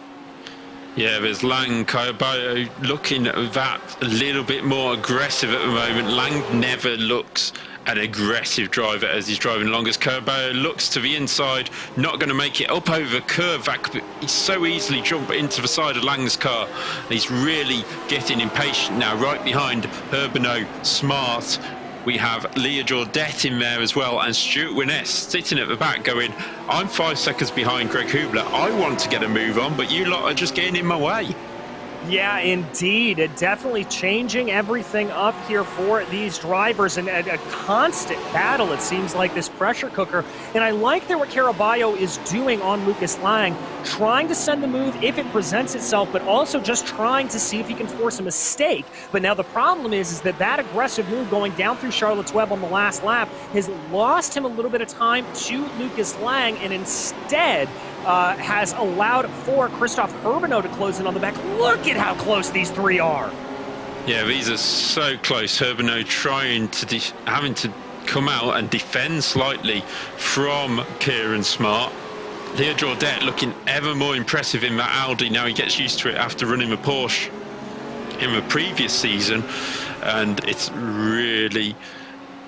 Yeah, there's Lang, Caraballo looking at that a little bit more aggressive at the moment. Lang never looks an aggressive driver as he's driving along. As Caraballo looks to the inside, not going to make it up over the curve. That could be, he's so easily jump into the side of Lang's car. He's really getting impatient now, right behind Urbano, Smart. We have Leah Jordet in there as well, and Stuart Winness sitting at the back going, I'm 5 seconds behind Greg Hubler. I want to get a move on, but you lot are just getting in my way. Yeah, indeed. Definitely changing everything up here for these drivers, and a constant battle, it seems like, this pressure cooker. And I like that what Caraballo is doing on Lucas Lang, trying to send the move if it presents itself, but also just trying to see if he can force a mistake. But now the problem is that aggressive move going down through Charlotte's Web on the last lap has lost him a little bit of time to Lucas Lang, and instead has allowed for Christoph Urbano to close in on the back. Look at how close these three are. Yeah, these are so close. Urbano trying to having to come out and defend slightly from Kieran Smart. Leah Jordet looking ever more impressive in that Audi. Now he gets used to it after running the Porsche in the previous season, and it's really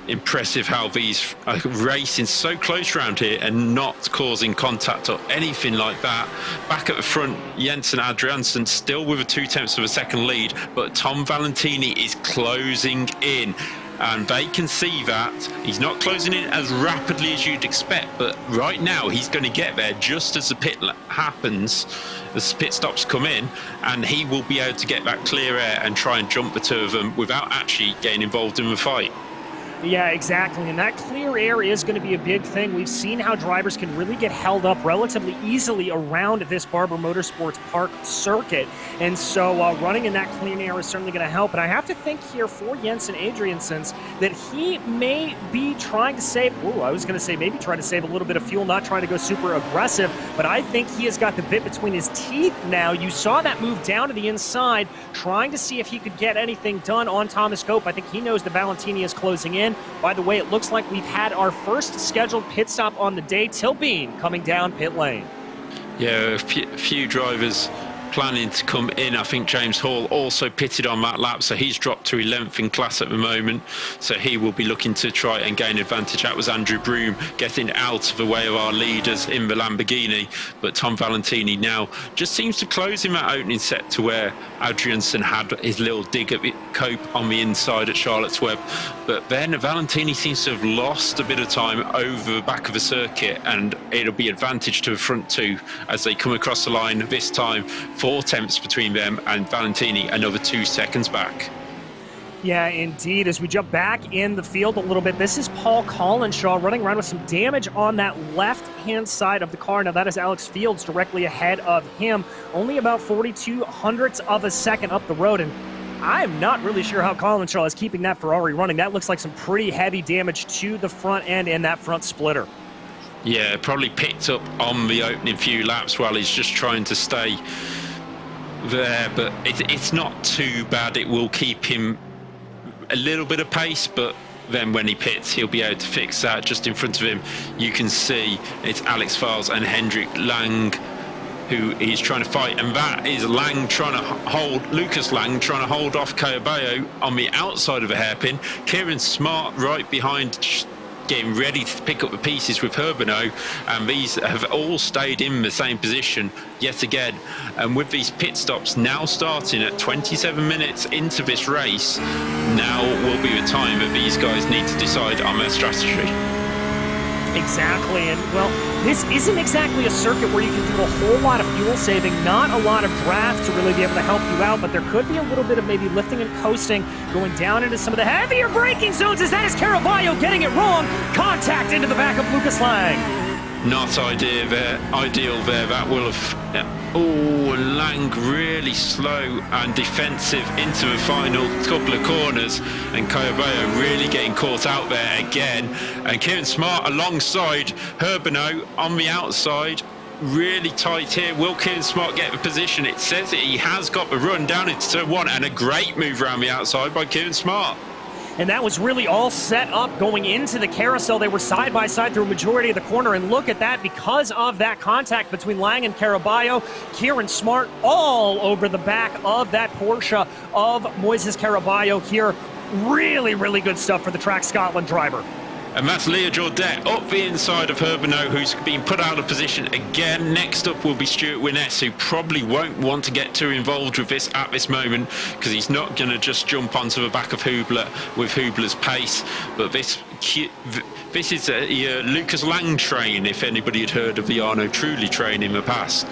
impressive how these are racing so close around here and not causing contact or anything like that. Back at the front, Jensen Adriansen still with a 0.2 of a second lead, but Tom Valentini is closing in, and they can see that he's not closing in as rapidly as you'd expect, but right now he's going to get there just as the pit happens, as pit stops come in, and he will be able to get that clear air and try and jump the two of them without actually getting involved in the fight. Yeah, exactly. And that clear air is going to be a big thing. We've seen how drivers can really get held up relatively easily around this Barber Motorsports Park circuit. And so running in that clean air is certainly going to help. And I have to think here for Jensen Adriansens that he may be trying to save, I was going to say maybe trying to save a little bit of fuel, not trying to go super aggressive, but I think he has got the bit between his teeth now. You saw that move down to the inside, trying to see if he could get anything done on Thomas Cope. I think he knows that Valentini is closing in. By the way, it looks like we've had our first scheduled pit stop on the day. Tilbean coming down pit lane. Yeah, a few drivers planning to come in. I think James Hall also pitted on that lap, so he's dropped to 11th in class at the moment, so he will be looking to try and gain advantage. That was Andrew Broom getting out of the way of our leaders in the Lamborghini, but Tom Valentini now just seems to close in that opening set to where Adriansen had his little dig at the Cope on the inside at Charlotte's Web, but then Valentini seems to have lost a bit of time over the back of the circuit, and it'll be advantage to the front two as they come across the line this time. 4 tenths between them and Valentini, another 2 seconds back. Yeah, indeed. As we jump back in the field a little bit, this is Paul Collinshaw running around with some damage on that left-hand side of the car. Now, that is Alex Fields directly ahead of him, only about 42 hundredths of a second up the road. And I'm not really sure how Collinshaw is keeping that Ferrari running. That looks like some pretty heavy damage to the front end and that front splitter. Yeah, probably picked up on the opening few laps while he's just trying to stay there, but it's not too bad. It will keep him a little bit of pace, but then when he pits, he'll be able to fix that. Just in front of him, you can see it's Alex Files and Hendrik Lang who he's trying to fight, and that is Lang trying to hold, Lucas Lang trying to hold off Caballo on the outside of a hairpin. Kieran Smart right behind, getting ready to pick up the pieces with Herbino, and these have all stayed in the same position yet again. And with these pit stops now starting at 27 minutes into this race, now will be the time that these guys need to decide on their strategy. Exactly, and well, this isn't exactly a circuit where you can do a whole lot of fuel saving, not a lot of draft to really be able to help you out, but there could be a little bit of maybe lifting and coasting, going down into some of the heavier braking zones, as that is Caraballo getting it wrong. Contact into the back of Lucas Lang. Not ideal there. That will have... Oh, Lang really slow and defensive into the final couple of corners, and Caballo really getting caught out there again. And Kieran Smart alongside Herbino on the outside. Really tight here. Will Kieran Smart get the position? It says that he has got the run down into turn one, and a great move around the outside by Kieran Smart. And that was really all set up going into the carousel. They were side by side through a majority of the corner, and look at that, because of that contact between Lang and Caraballo, Kieran Smart all over the back of that Porsche of Moises Caraballo here. Really, really good stuff for the Track Scotland driver. And that's Leah Jordet up the inside of Herbino, who's been put out of position again. Next up will be Stuart Winness, who probably won't want to get too involved with this at this moment, because he's not going to just jump onto the back of Hubler with Hubler's pace. But this is a Lucas Lang train, if anybody had heard of the Arno Trulli train in the past.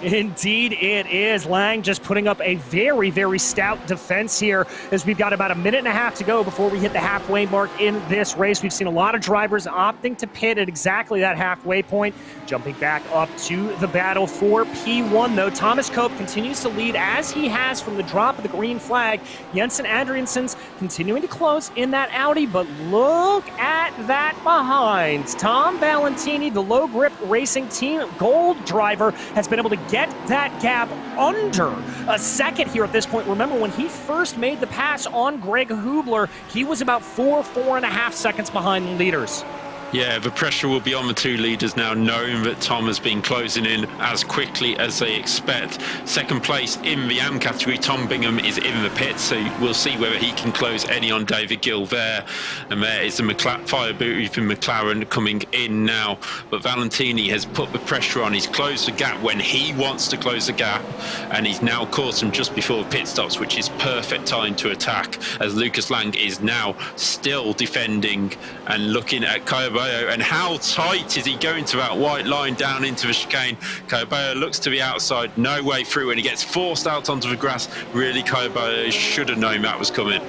Indeed it is. Lang just putting up a very, very stout defense here, as we've got about a minute and a half to go before we hit the halfway mark in this race. We've seen a lot of drivers opting to pit at exactly that halfway point. Jumping back up to the battle for P1, though, Thomas Cope continues to lead as he has from the drop of the green flag. Jensen Adriansen's continuing to close in that Audi, but look at that behind. Tom Valentini, the Low Grip Racing Team Gold driver, has been able to get that gap under a second here at this point. Remember, when he first made the pass on Greg Hubler, he was about 4.5 seconds behind the leaders. Yeah, the pressure will be on the two leaders now, knowing that Tom has been closing in as quickly as they expect. Second place in the AM category, Tom Bingham is in the pit, so we'll see whether he can close any on David Gill there. And there is the Firebooty from McLaren coming in now. But Valentini has put the pressure on. He's closed the gap when he wants to close the gap, and he's now caught him just before the pit stops, which is perfect time to attack, as Lucas Lang is now still defending and looking at Caballo. And how tight is he going to that white line down into the chicane? Caballo looks to the outside, no way through, and he gets forced out onto the grass. Really, Caballo should have known that was coming.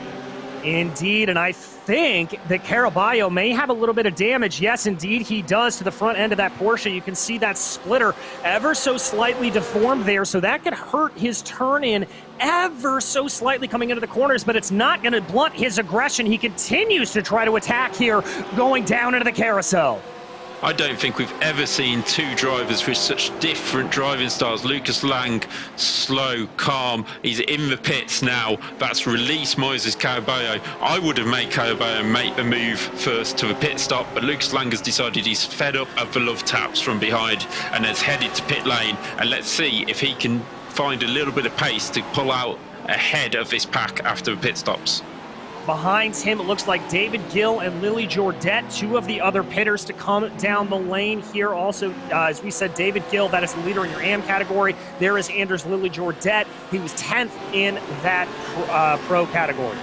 Indeed, and I think that Caraballo may have a little bit of damage. Yes, indeed, he does to the front end of that Porsche. You can see that splitter ever so slightly deformed there, so that could hurt his turn-in ever so slightly coming into the corners, but it's not going to blunt his aggression. He continues to try to attack here, going down into the carousel. I don't think we've ever seen two drivers with such different driving styles. Lucas Lang, slow, calm. He's in the pits now. That's released Moises Caraballo. I would have made Caraballo make the move first to the pit stop, but Lucas Lang has decided he's fed up of the love taps from behind and has headed to pit lane. And let's see if he can find a little bit of pace to pull out ahead of this pack after the pit stops. Behind him, it looks like David Gill and Lily Jordet, two of the other pitters to come down the lane here. Also, as we said, David Gill, that is the leader in your AM category. There is Anders Lily Jordet. He was 10th in that pro category.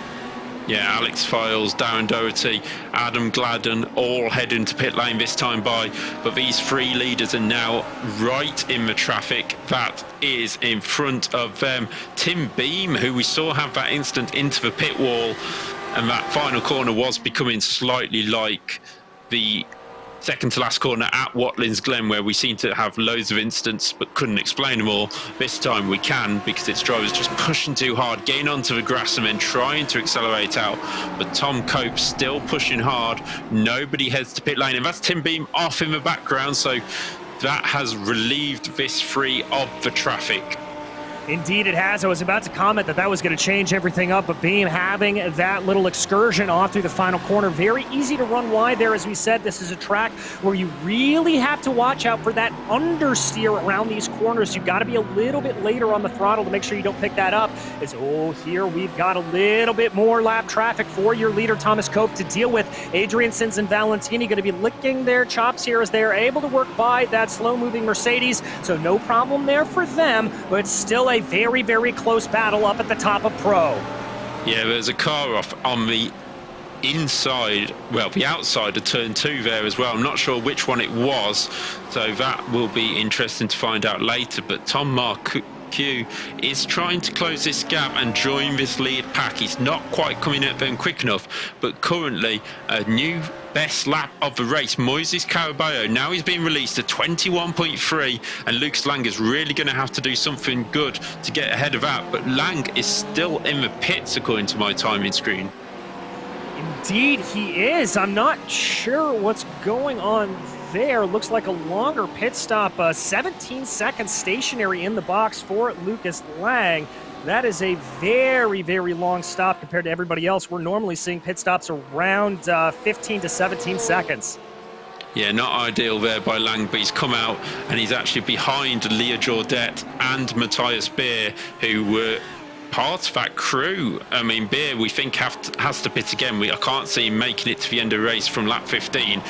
Yeah, Alex Files, Darren Doherty, Adam Gladden all head into pit lane this time by, but these three leaders are now right in the traffic that is in front of them. Tim Beam, who we saw have that instant into the pit wall, and that final corner was becoming slightly like the second to last corner at Watlins Glen, where we seem to have loads of instants but couldn't explain them all. This time we can, because it's drivers just pushing too hard, getting onto the grass and then trying to accelerate out. But Tom Cope still pushing hard. Nobody heads to pit lane, and that's Tim Beam off in the background, so that has relieved this three of the traffic. Indeed it has. I was about to comment that was going to change everything up, but Beam having that little excursion off through the final corner, very easy to run wide there. As we said, this is a track where you really have to watch out for that understeer around these corners. You've got to be a little bit later on the throttle to make sure you don't pick that up. As, here we've got a little bit more lap traffic for your leader, Thomas Cope, to deal with. Adriansons and Valentini going to be licking their chops here as they're able to work by that slow-moving Mercedes, so no problem there for them, but still a very, very close battle up at the top of Pro. Yeah, there's a car off on the inside, well, the outside of turn 2 there as well. I'm not sure which one it was, so that will be interesting to find out later. But Tom Marquis is trying to close this gap and join this lead pack. He's not quite coming at them quick enough, but currently a new best lap of the race. Moises Caraballo, now he's been released to 21.3, and Lucas Lang is really going to have to do something good to get ahead of that. But Lang is still in the pits according to my timing screen. Indeed he is. I'm not sure what's going on there. Looks like a longer pit stop, 17 seconds stationary in the box for Lucas Lang. That is a very, very long stop compared to everybody else. We're normally seeing pit stops around 15 to 17 seconds. Yeah, not ideal there by Lang, but he's come out and he's actually behind Leah Jordet and Matthias Beer, who were part of that crew. I mean, Beer, we think has to pit again. I can't see him making it to the end of the race from lap 15,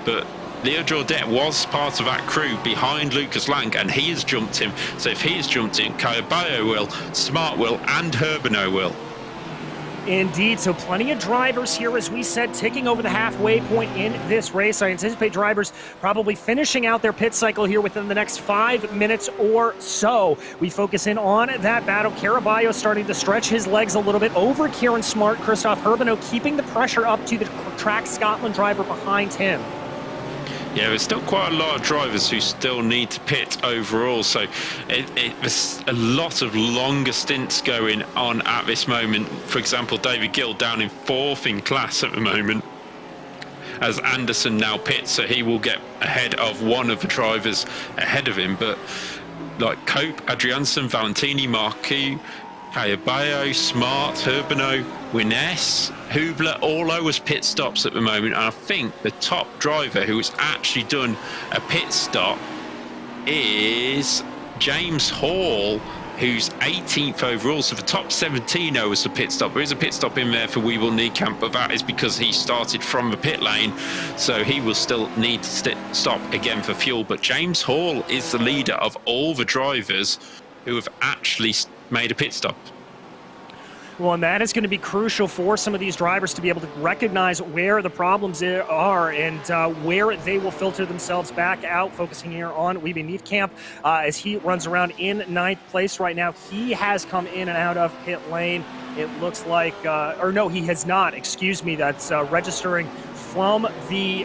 but Leo Jordet was part of that crew behind Lucas Lang, and he has jumped him. So if he has jumped him, Caraballo will, Smart will, and Herbino will. Indeed, so plenty of drivers here, as we said, ticking over the halfway point in this race. I anticipate drivers probably finishing out their pit cycle here within the next 5 minutes or so. We focus in on that battle. Caraballo starting to stretch his legs a little bit over Kieran Smart. Christoph Herbino keeping the pressure up to the Track Scotland driver behind him. Yeah, there's still quite a lot of drivers who still need to pit overall, so there's a lot of longer stints going on at this moment. For example, David Gill down in 4th in class at the moment, as Anderson now pits, so he will get ahead of one of the drivers ahead of him. But like Cope, Adrianson, Valentini, Marquis, Caraballo, Smart, Herbino, Wines, Hubler, all hours pit stops at the moment. And I think the top driver who has actually done a pit stop is James Hall, who's 18th overall. So the top 17 hours of pit stop. There is a pit stop in there for We Will Need Camp, but that is because he started from the pit lane, so he will still need to stop again for fuel. But James Hall is the leader of all the drivers who have actually made a pit stop. Well, and that is going to be crucial for some of these drivers to be able to recognize where the problems are and where they will filter themselves back out. Focusing here on Weeby Neathcamp as he runs around in 9th place right now. He has come in and out of pit lane. It looks like, or no, he has not. Excuse me. That's registering from the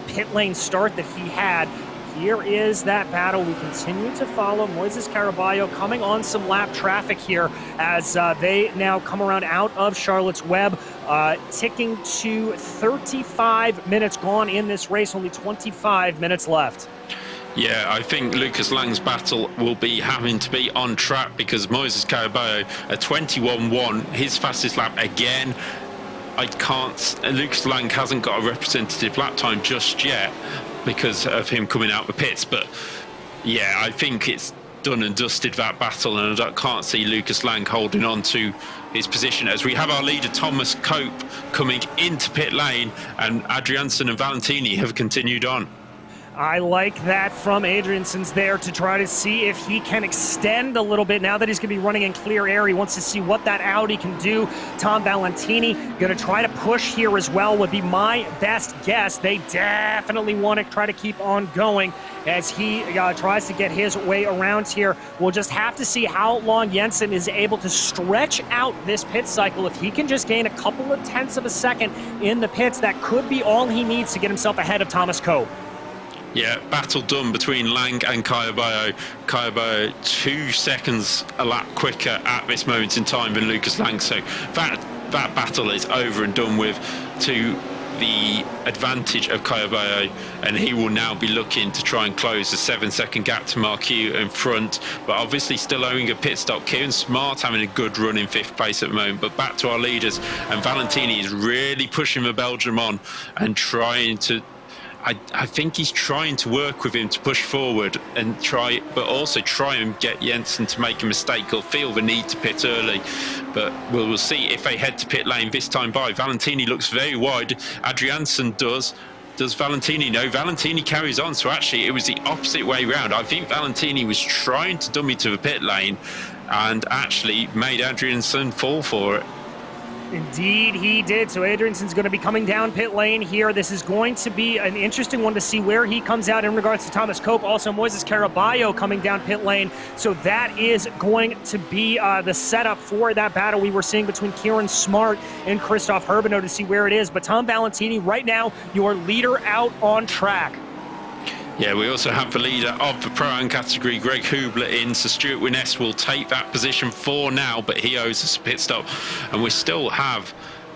pit lane start that he had. Here is that battle. We continue to follow Moises Caraballo coming on some lap traffic here as they now come around out of Charlotte's Web, ticking to 35 minutes gone in this race, only 25 minutes left. Yeah, I think Lucas Lang's battle will be having to be on track because Moises Caraballo, a 21.1, his fastest lap again. Lucas Lang hasn't got a representative lap time just yet because of him coming out the pits, but yeah, I think it's done and dusted, that battle, and I can't see Lucas Lang holding on to his position as we have our leader Thomas Cope coming into pit lane, and Adrianson and Valentini have continued on. I like that from Adrianson's there to try to see if he can extend a little bit now that he's going to be running in clear air. He wants to see what that Audi can do. Tom Valentini going to try to push here as well, would be my best guess. They definitely want to try to keep on going as he tries to get his way around here. We'll just have to see how long Jensen is able to stretch out this pit cycle. If he can just gain a couple of tenths of a second in the pits, that could be all he needs to get himself ahead of Thomas Cope. Yeah, battle done between Lang and Caraballo. Caraballo 2 seconds a lap quicker at this moment in time than Lucas Lang. So that battle is over and done with. To the advantage of Caio, and he will now be looking to try and close the 7-second gap to Marquis in front, but obviously still owing a pit stop. Kieran Smart having a good run in 5th place at the moment, but back to our leaders, and Valentini is really pushing the Belgium on and trying to, I think he's trying to work with him to push forward and try, but also try and get Jensen to make a mistake or feel the need to pit early. But we'll see if they head to pit lane this time by. Valentini looks very wide. Adriansen does. Does Valentini know? Valentini carries on. So actually, it was the opposite way round. I think Valentini was trying to dummy to the pit lane and actually made Adriansen fall for it. Indeed, he did. So Adriansen's going to be coming down pit lane here. This is going to be an interesting one to see where he comes out in regards to Thomas Cope. Also, Moises Caraballo coming down pit lane. So that is going to be the setup for that battle we were seeing between Kieran Smart and Christoph Herbino to see where it is. But Tom Valentini, right now, your leader out on track. Yeah, we also have the leader of the Pro-Am category, Greg Hubler, in. So Stuart Winness will take that position for now, but he owes us a pit stop. And we still have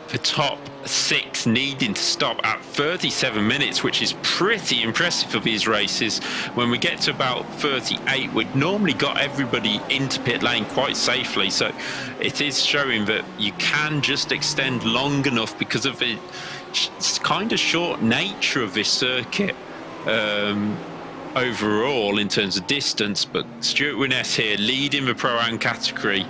the top 6 needing to stop at 37 minutes, which is pretty impressive for these races. When we get to about 38, we've normally got everybody into pit lane quite safely. So it is showing that you can just extend long enough because of the kind of short nature of this circuit. Overall in terms of distance, but Stuart Winness here leading the Pro-Am category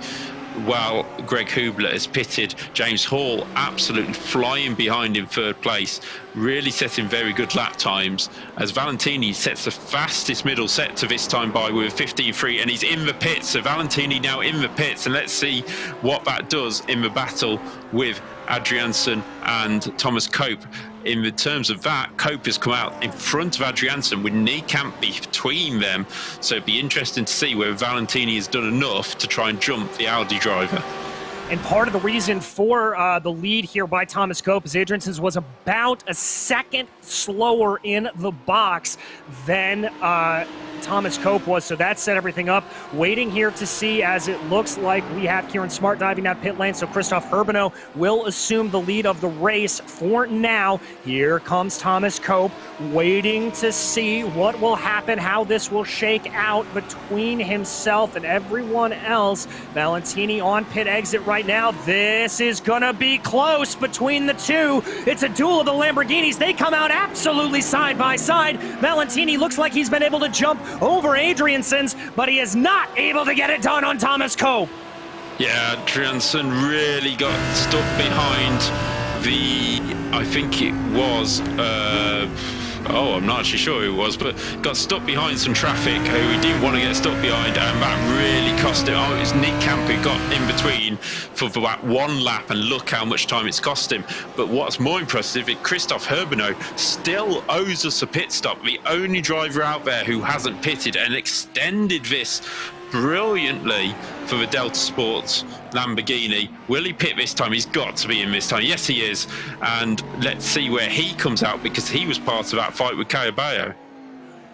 while Greg Hubler has pitted. James Hall absolutely flying behind in 3rd place, really setting very good lap times as Valentini sets the fastest middle set to this time by with 15.3, and he's in the pits. So Valentini now in the pits, and let's see what that does in the battle with Adriansen and Thomas Cope. In the terms of that, Cope has come out in front of Adriansen with Niekamp between them. So it'd be interesting to see whether Valentini has done enough to try and jump the Audi driver. And part of the reason for the lead here by Thomas Cope is Adriansen was about a second slower in the box than Thomas Cope was, so that set everything up. Waiting here to see, as it looks like we have Kieran Smart diving that pit lane, so Christoph Herbino will assume the lead of the race for now. Here comes Thomas Cope, waiting to see what will happen, how this will shake out between himself and everyone else. Valentini on pit exit right now. This is gonna be close between the two. It's a duel of the Lamborghinis. They come out absolutely side by side. Valentini looks like he's been able to jump over Adriansen's, but he is not able to get it done on Thomas Cope. Yeah, Adriansen really got stuck behind the, I think it was, I'm not actually sure who it was, but got stuck behind some traffic who he didn't want to get stuck behind, and that really cost him. Oh, it was Nick Camp who got in between for about 1 lap, and look how much time it's cost him. But what's more impressive is Christoph Herbino still owes us a pit stop, the only driver out there who hasn't pitted, and extended this brilliantly for the Delta Sports Lamborghini. Will he pit this time? He's got to be in this time. Yes, he is. And let's see where he comes out, because he was part of that fight with Caio.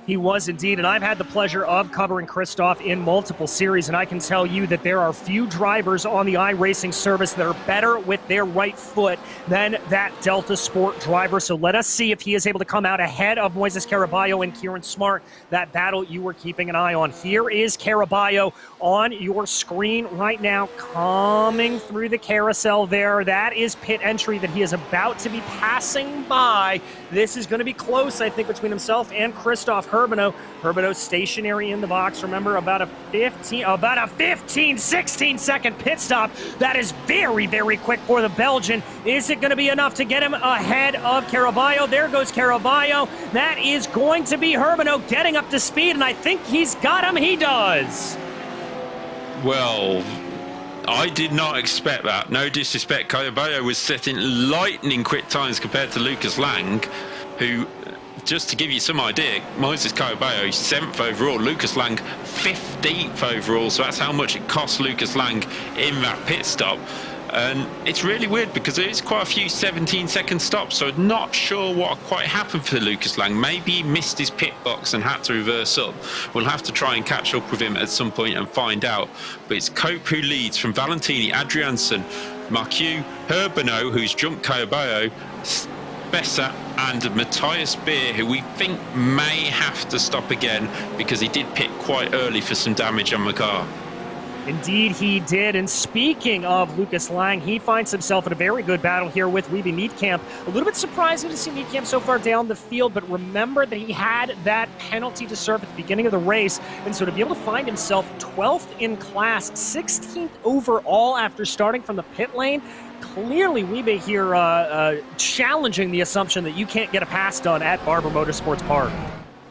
He was indeed, and I've had the pleasure of covering Christoph in multiple series, and I can tell you that there are few drivers on the iRacing service that are better with their right foot than that Delta Sport driver. So let us see if he is able to come out ahead of Moises Caraballo and Kieran Smart, that battle you were keeping an eye on. Here is Caraballo on your screen right now, coming through the carousel there. That is pit entry that he is about to be passing by. This is going to be close, I think, between himself and Christoph Herbino. Herbino stationary in the box. Remember, about a 15, 16 second pit stop. That is very, very quick for the Belgian. Is it going to be enough to get him ahead of Caraballo? There goes Caraballo. That is going to be Herbino getting up to speed, and I think he's got him. He does. Well, I did not expect that. No disrespect, Caraballo was setting lightning quick times compared to Lucas Lang, who, just to give you some idea, Moises Caraballo 7th overall, Lucas Lang 15th overall, so that's how much it cost Lucas Lang in that pit stop. And it's really weird because there is quite a few 17-second stops, so I'm not sure what quite happened for Lucas Lang. Maybe he missed his pit box and had to reverse up. We'll have to try and catch up with him at some point and find out. But it's Cope who leads from Valentini, Adriansen, Marquis, Herbino, who's jumped Caraballo, Spesser and Matthias Beer, who we think may have to stop again because he did pit quite early for some damage on the car. Indeed, he did. And speaking of Lucas Lang, he finds himself in a very good battle here with Weeby Neatcamp. A little bit surprising to see Neatcamp so far down the field, but remember that he had that penalty to serve at the beginning of the race. And so to be able to find himself 12th in class, 16th overall after starting from the pit lane, clearly Weeby here challenging the assumption that you can't get a pass done at Barber Motorsports Park.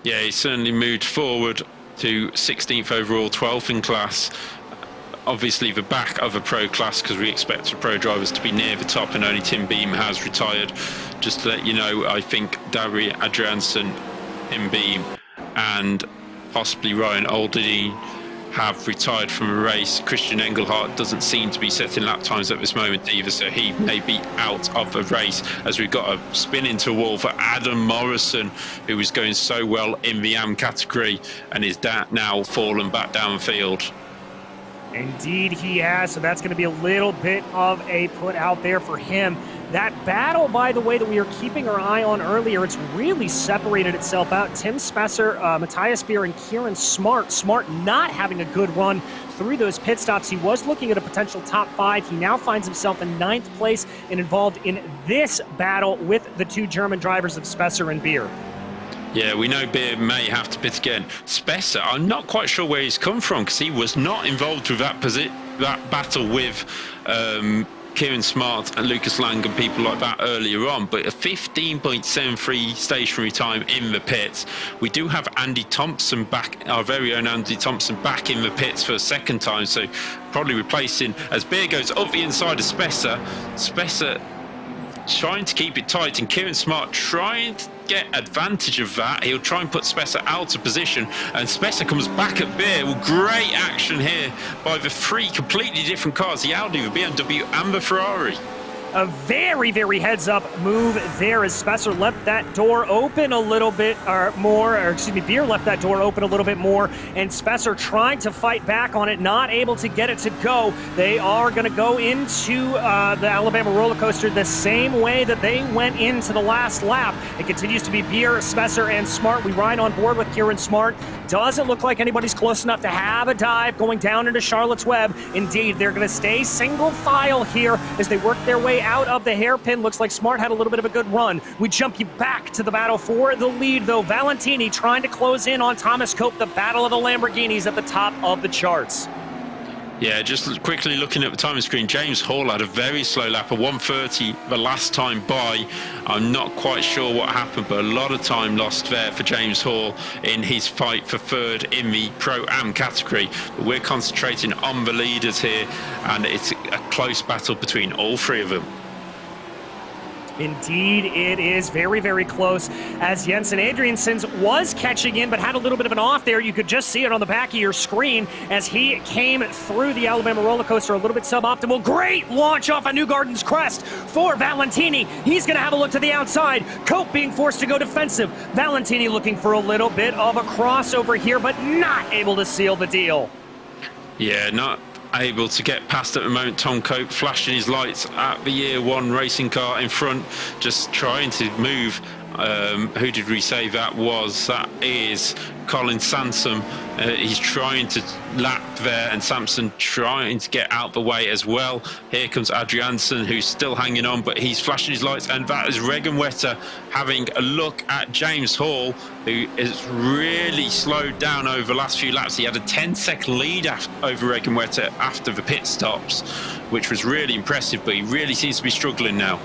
Yeah, he certainly moved forward to 16th overall, 12th in class. Obviously the back of a pro class, because we expect the pro drivers to be near the top, and only Tim Beam has retired. Just to let you know, I think Dari Adriansen, Tim Beam, and possibly Ryan Alderdine have retired from a race. Christian Engelhardt doesn't seem to be setting lap times at this moment either, so he may be out of the race, as we've got a spin into a wall for Adam Morrison, who was going so well in the AM category and is now fallen back downfield. Indeed he has, so that's going to be a little bit of a put out there for him. That battle, by the way, that we were keeping our eye on earlier, it's really separated itself out. Tim Spesser, Matthias Beer, and Kieran Smart. Smart not having a good run through those pit stops. He was looking at a potential top 5. He now finds himself in 9th place and involved in this battle with the two German drivers of Spesser and Beer. Yeah, we know Beer may have to pit again. Spesser, I'm not quite sure where he's come from, because he was not involved with that battle with Kieran Smart and Lucas Lang and people like that earlier on, but a 15.73 stationary time in the pits. We do have Andy Thompson back, our very own Andy Thompson, back in the pits for a second time, so probably replacing as Beer goes up the inside of Spesser. Spesser trying to keep it tight, and Kieran Smart trying to get advantage of that. He'll try and put Spesser out of position, and Spesser comes back at Beer. Well, great action here by the three completely different cars, the Audi, the BMW and the Ferrari. A very, very heads-up move there as Spesser left that door open a little bit Beer left that door open a little bit more, and Spesser trying to fight back on it, not able to get it to go. They are going to go into the Alabama roller coaster the same way that they went into the last lap. It continues to be Beer, Spesser, and Smart. We ride on board with Kieran Smart. Doesn't look like anybody's close enough to have a dive going down into Charlotte's Web. Indeed, they're going to stay single file here as they work their way out of the hairpin. Looks like Smart had a little bit of a good run. We jump you back to the battle for the lead, though. Valentini trying to close in on Thomas Cope, the battle of the Lamborghinis at the top of the charts. Yeah, just quickly looking at the timing screen, James Hall had a very slow lap, a 1:30 the last time by. I'm not quite sure what happened, but a lot of time lost there for James Hall in his fight for third in the Pro-Am category. But we're concentrating on the leaders here, and it's a close battle between all three of them. Indeed, it is very, very close, as Jensen Adriansens was catching in, but had a little bit of an off there. You could just see it on the back of your screen as he came through the Alabama roller coaster a little bit suboptimal. Great launch off of Newgarden's crest for Valentini. He's going to have a look to the outside. Cope being forced to go defensive. Valentini looking for a little bit of a crossover here, but not able to seal the deal. Yeah, not able to get past at the moment. Tom Cope flashing his lights at the year one racing car in front, just trying to move. Who did we say that was? That is Colin Sansom. He's trying to lap there, and Sampson trying to get out the way as well. Here comes Adriansen, who's still hanging on, but he's flashing his lights, and that is Regenwetter having a look at James Hall, who is really slowed down over the last few laps. He had a 10-second lead over Regenwetter after the pit stops, which was really impressive, but he really seems to be struggling now.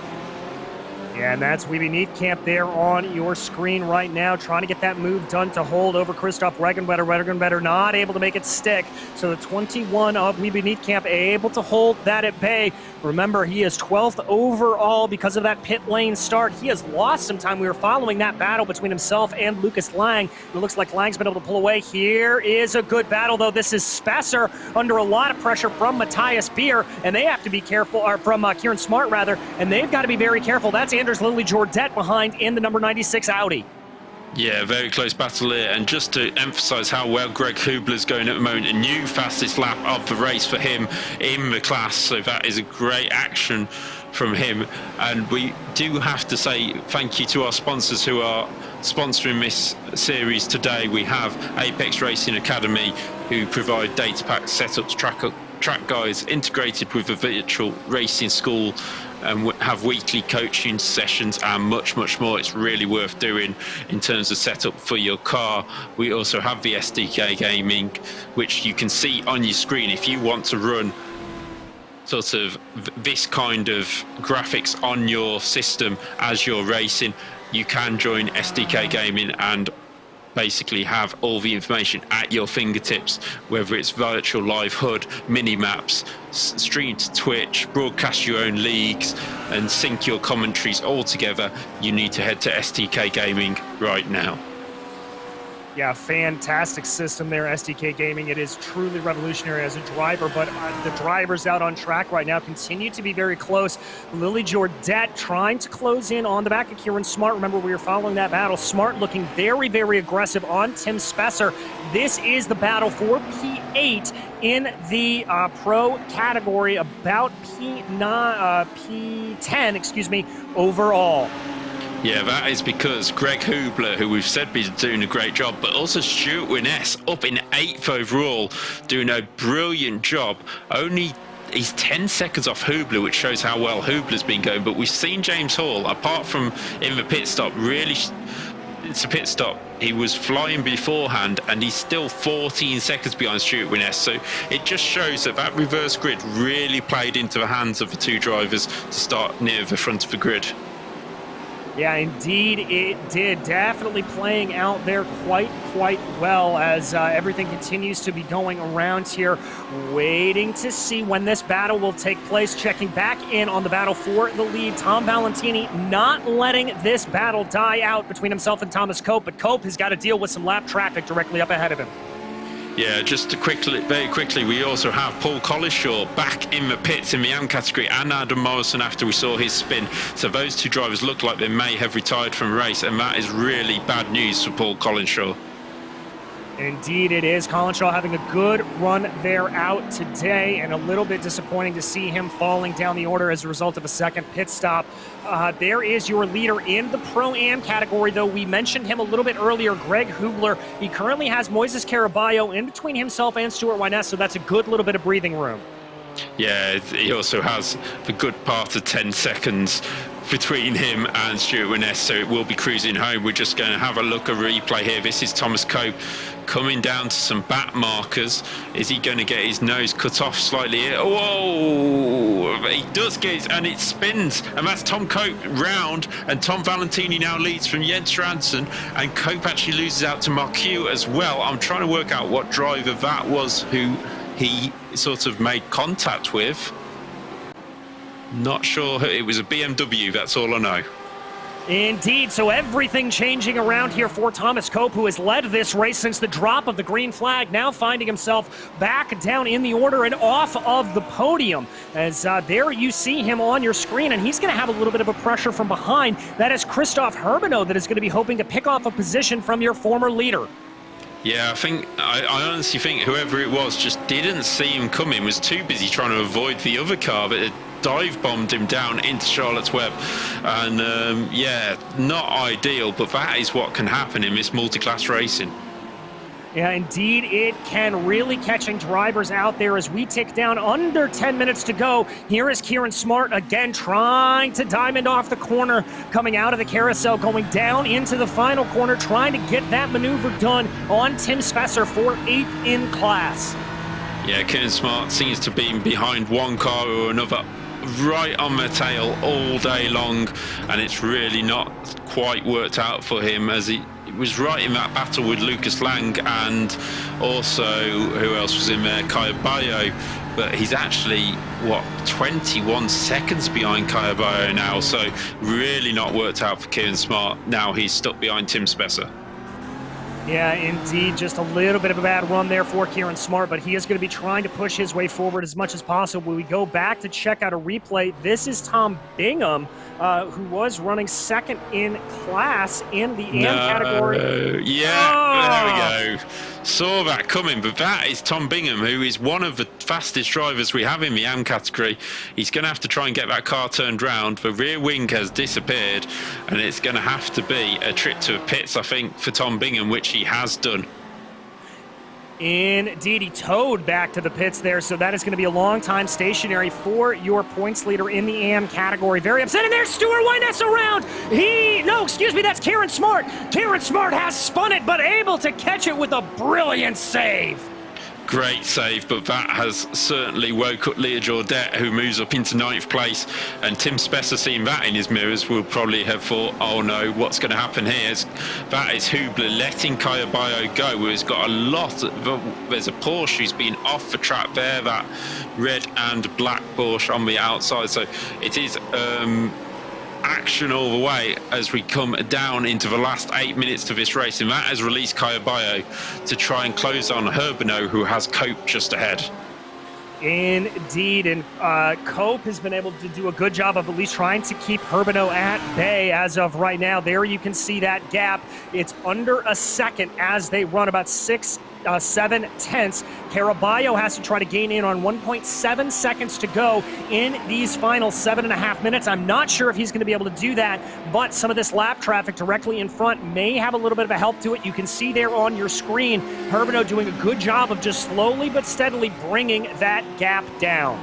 Yeah, and that's Weeby Neatcamp there on your screen right now, trying to get that move done to hold over Christoph Regenwetter. Regenwetter not able to make it stick. So the 21 of Weeby Neatcamp able to hold that at bay. Remember, he is 12th overall because of that pit lane start. He has lost some time. We were following that battle between himself and Lucas Lang. It looks like Lang's been able to pull away. Here is a good battle, though. This is Spesser under a lot of pressure from Matthias Beer, and they have to be careful, or from Kieran Smart, rather, and they've got to be very careful. That's Anders Lily Jordet behind in the number 96 Audi. Yeah, very close battle here, and just to emphasise how well Greg Hubler's going at the moment, a new fastest lap of the race for him in the class, so that is a great action from him. And we do have to say thank you to our sponsors who are sponsoring this series today. We have Apex Racing Academy, who provide data pack setups, track guides integrated with a virtual racing school, and have weekly coaching sessions and much more. It's really worth doing in terms of setup for your car. We also have the SDK Gaming, which you can see on your screen. If you want to run sort of this kind of graphics on your system as you're racing, you can join SDK Gaming and basically have all the information at your fingertips, whether it's virtual live HUD, mini maps, stream to Twitch, broadcast your own leagues, and sync your commentaries all together. You need to head to SDK Gaming right now. Yeah, fantastic system there, SDK Gaming. It is truly revolutionary as a driver, but the drivers out on track right now continue to be very close. Lily Jordette trying to close in on the back of Kieran Smart. Remember, we were following that battle. Smart looking very aggressive on Tim Spesser. This is the battle for P8 in the pro category, about P10, excuse me, overall. Yeah, that is because Greg Hubler, who we've said is doing a great job, but also Stuart Winness up in 8th overall, doing a brilliant job. He's 10 seconds off Hubler, which shows how well Hubler's been going. But we've seen James Hall, apart from in the pit stop, it's a pit stop. He was flying beforehand, and he's still 14 seconds behind Stuart Winness. So it just shows that reverse grid really played into the hands of the two drivers to start near the front of the grid. Yeah, indeed it did. Definitely playing out there quite well as everything continues to be going around here. Waiting to see when this battle will take place. Checking back in on the battle for the lead. Tom Valentini not letting this battle die out between himself and Thomas Cope, but Cope has got to deal with some lap traffic directly up ahead of him. Yeah, just to very quickly, we also have Paul Collishaw back in the pits in the AM category, and Adam Morrison after we saw his spin. So those two drivers look like they may have retired from the race, and that is really bad news for Paul Collishaw. Indeed it is. Collinshaw having a good run there out today, and a little bit disappointing to see him falling down the order as a result of a second pit stop. There is your leader in the Pro-Am category, though. We mentioned him a little bit earlier, Greg Hubler. He currently has Moises Caraballo in between himself and Stuart Winness, so that's a good little bit of breathing room. Yeah, he also has the good part of 10 seconds between him and Stuart Winness, so it will be cruising home. We're just going to have a look at a replay here. This is Thomas Cope coming down to some back markers. Is he going to get his nose cut off slightly here? Whoa! He does get it, and it spins, and that's Tom Cope round, and Tom Valentini now leads from Jens Ranson, and Cope actually loses out to Marqueux as well. I'm trying to work out what driver that was who he sort of made contact with. Not sure. It was a BMW, that's all I know. Indeed, so everything changing around here for Thomas Cope, who has led this race since the drop of the green flag, now finding himself back down in the order and off of the podium. As there you see him on your screen, and he's going to have a little bit of a pressure from behind. That is Christoph Herbino that is going to be hoping to pick off a position from your former leader. Yeah, I honestly think whoever it was just didn't see him coming, was too busy trying to avoid the other car that had dive bombed him down into Charlotte's Web. And yeah, not ideal, but that is what can happen in this multi-class racing. Yeah, indeed it can. Really catching drivers out there as we tick down under 10 minutes to go. Here is Kieran Smart again trying to diamond off the corner, coming out of the carousel, going down into the final corner, trying to get that maneuver done on Tim Spesser for 8th in class. Yeah, Kieran Smart seems to be behind one car or another, right on the tail all day long, and it's really not quite worked out for him, as he was right in that battle with Lucas Lang, and also who else was in there, Caballo, but he's actually what, 21 seconds behind Caballo now, so really not worked out for Kieran Smart. Now he's stuck behind Tim Spesser. Yeah, indeed, just a little bit of a bad run there for Kieran Smart, but he is going to be trying to push his way forward as much as possible. We go back to check out a replay. This is Tom Bingham, who was running second in class in the AM category. Yeah, there we go. saw that coming, but that is Tom Bingham, who is one of the fastest drivers we have in the AM category. He's going to have to try and get that car turned round. The rear wing has disappeared, and it's going to have to be a trip to the pits, I think, for Tom Bingham, which he has done. Indeed, he towed back to the pits there, so that is going to be a long time stationary for your points leader in the AM category. Very upset, and there's Stuart Wyness around. That's Karen Smart. Karen Smart has spun it, but able to catch it with a brilliant save. Great save, but that has certainly woke up Leah Jordette, who moves up into 9th place. And Tim Spesser, seeing that in his mirrors, will probably have thought, oh no, what's going to happen here? That is Hubler letting Kaya Bio go, who has got a lot there's a Porsche who's been off the track there, that red and black Porsche on the outside. So it is action all the way as we come down into the last 8 minutes of this race, and that has released Kaya Bio to try and close on Herbino, who has Cope just ahead. Indeed, and Cope has been able to do a good job of at least trying to keep Herbino at bay as of right now. There you can see that gap. It's under a second as they run about 7 tenths. Caraballo has to try to gain in on 1.7 seconds to go in these final 7.5 minutes. I'm not sure if he's going to be able to do that, but some of this lap traffic directly in front may have a little bit of a help to it. You can see there on your screen, Herbino doing a good job of just slowly but steadily bringing that gap down.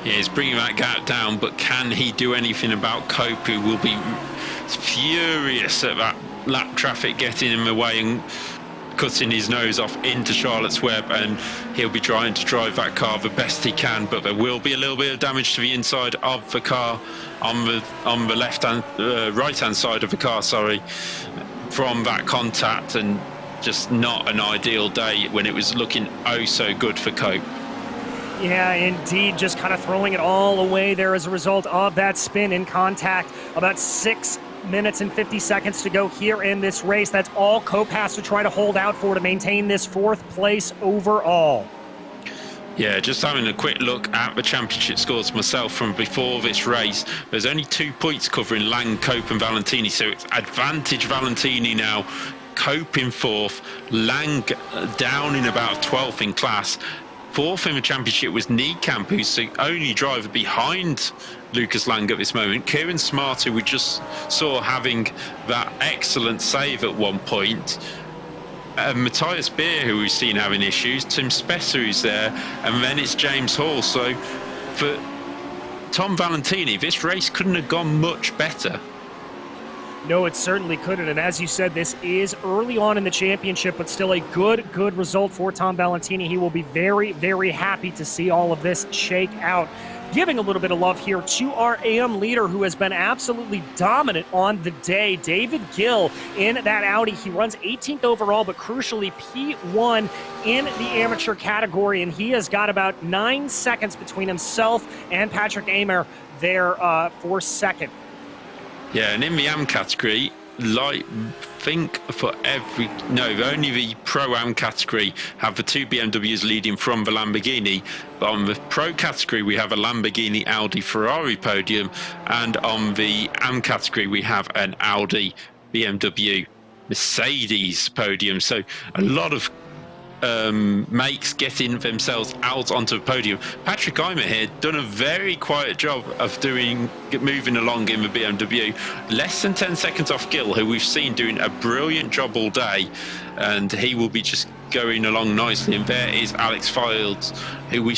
Yeah, he's bringing that gap down, but can he do anything about Cope, who will be furious at that lap traffic getting in the way and cutting his nose off into Charlotte's Web, and he'll be trying to drive that car the best he can, but there will be a little bit of damage to the inside of the car on the right hand side of the car, from that contact, and just not an ideal day when it was looking oh so good for Cope. Yeah, indeed, just kind of throwing it all away there as a result of that spin in contact. About 6 minutes and 50 seconds to go here in this race. That's all Cope has to try to hold out for to maintain this 4th place overall. Yeah, just having a quick look at the championship scores myself from before this race. There's only 2 points covering Lang, Cope and Valentini, so it's advantage Valentini now. Cope in 4th, Lang down in about 12th in class. 4th in the championship was Niekamp, who's the only driver behind Lucas Lang at this moment. Kieran Smart, who we just saw having that excellent save at one point. Matthias Beer, who we've seen having issues. Tim Spesser, who's there. And then it's James Hall. So for Tom Valentini, this race couldn't have gone much better. No, it certainly couldn't. And as you said, this is early on in the championship, but still a good result for Tom Valentini. He will be very, very happy to see all of this shake out. Giving a little bit of love here to our AM leader, who has been absolutely dominant on the day, David Gill in that Audi. He runs 18th overall, but crucially P1 in the amateur category, and he has got about 9 seconds between himself and Patrick Amer there for second. Yeah, and in the AM category, only the Pro-Am category have the 2 BMWs leading from the Lamborghini. But on the Pro category, we have a Lamborghini, Audi, Ferrari podium. And on the AM category, we have an Audi, BMW, Mercedes podium. So a lot of makes getting themselves out onto the podium. Patrick Eimer here done a very quiet job of moving along in the BMW, less than 10 seconds off Gill, who we've seen doing a brilliant job all day, and he will be just going along nicely. And there is Alex Fields, who we've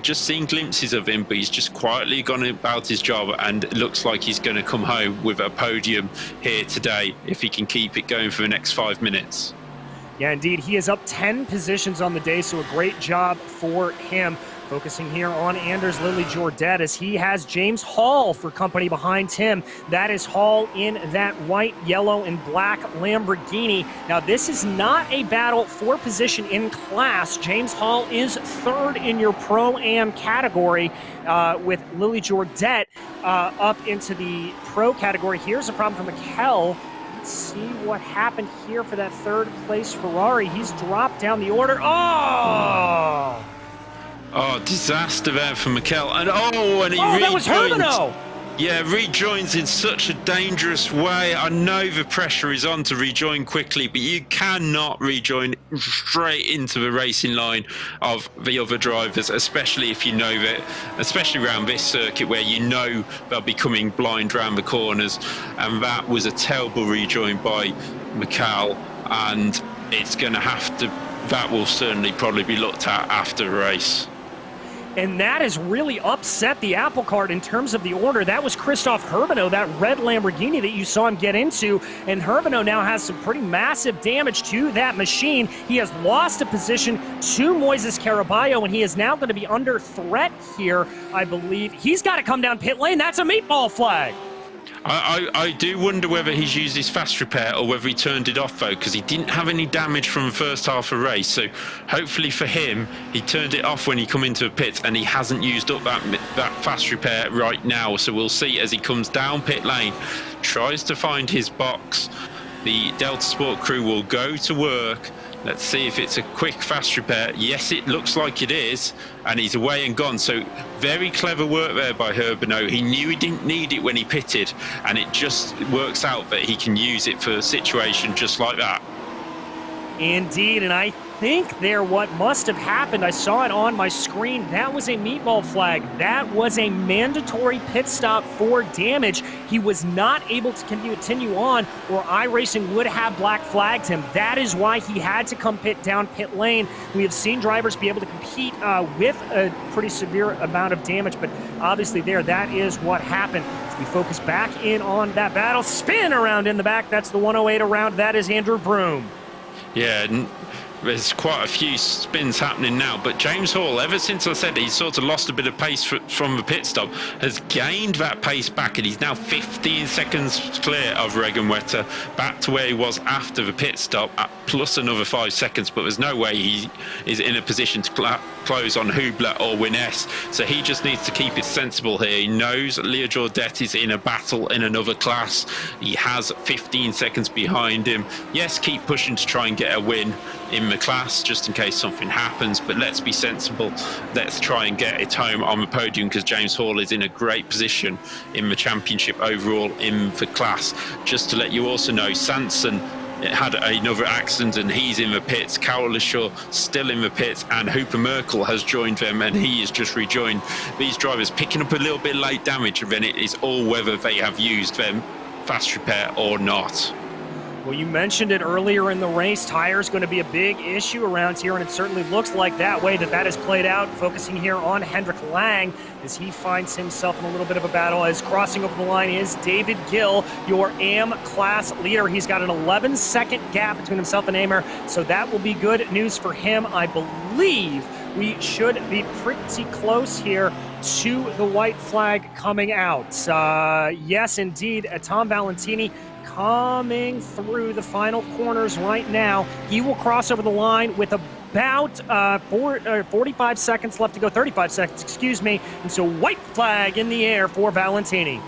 just seen glimpses of him, but he's just quietly gone about his job, and it looks like he's going to come home with a podium here today if he can keep it going for the next 5 minutes. Yeah, indeed. He is up 10 positions on the day, so a great job for him. Focusing here on Anders Lilly Jordet as he has James Hall for company behind him. That is Hall in that white, yellow, and black Lamborghini. Now, this is not a battle for position in class. James Hall is 3rd in your Pro-Am category with Lilly Jordet up into the Pro category. Here's a problem for Mikkel. See what happened here for that 3rd place Ferrari. He's dropped down the order. Oh, disaster there for Mikkel. And he that was Herbino. Yeah, rejoins in such a dangerous way. I know the pressure is on to rejoin quickly, but you cannot rejoin straight into the racing line of the other drivers, especially if you know that, especially around this circuit where you know they'll be coming blind round the corners. And that was a terrible rejoin by Mikal, and it's going to have to, that will certainly probably be looked at after the race. And that has really upset the apple cart in terms of the order. That was Christoph Herbino, that red Lamborghini that you saw him get into. And Herbino now has some pretty massive damage to that machine. He has lost a position to Moises Caraballo, and he is now going to be under threat here, I believe. He's got to come down pit lane. That's a meatball flag. I do wonder whether he's used his fast repair or whether he turned it off, though, because he didn't have any damage from the first half of the race. So hopefully for him, he turned it off when he come into the pit, and he hasn't used up that fast repair right now. So we'll see as he comes down pit lane, tries to find his box. The Delta Sport crew will go to work. Let's see if it's a quick fast repair. Yes, it looks like it is, and he's away and gone. So very clever work there by Herbino. He knew he didn't need it when he pitted, and it just works out that he can use it for a situation just like that. Indeed, and I think there what must have happened, I saw it on my screen, that was a meatball flag. That was a mandatory pit stop for damage. He was not able to continue on, or iRacing would have black flagged him. That is why he had to come down pit lane. We have seen drivers be able to compete with a pretty severe amount of damage, but obviously that is what happened. So we focus back in on that battle. Spin around in the back, that's the 108 around, that is Andrew Broom. Yeah, there's quite a few spins happening now, but James Hall, ever since I said he sort of lost a bit of pace from the pit stop, has gained that pace back, and he's now 15 seconds clear of Regan Wetter, back to where he was after the pit stop, plus another 5 seconds, but there's no way he is in a position to close on Hubler or Wines, so he just needs to keep it sensible here. He knows Leo Jordet is in a battle in another class. He has 15 seconds behind him. Yes, keep pushing to try and get a win in the class just in case something happens, but let's be sensible. Let's try and get it home on the podium, because James Hall is in a great position in the championship overall in the class. Just to let you also know, Sanson had another accident and he's in the pits. Carol Lashaw still in the pits, and Hooper Merkel has joined them, and he has just rejoined. These drivers picking up a little bit late damage, and then it is all whether they have used them fast repair or not. Well, you mentioned it earlier in the race. Tires going to be a big issue around here, and it certainly looks like that way that has played out. Focusing here on Hendrik Lang as he finds himself in a little bit of a battle. As crossing over the line is David Gill, your AM class leader. He's got an 11-second gap between himself and Amer, so that will be good news for him. I believe we should be pretty close here to the white flag coming out. Yes, indeed, Tom Valentini coming through the final corners right now. He will cross over the line with about 45 seconds left to go, 35 seconds, excuse me. And so white flag in the air for Valentini.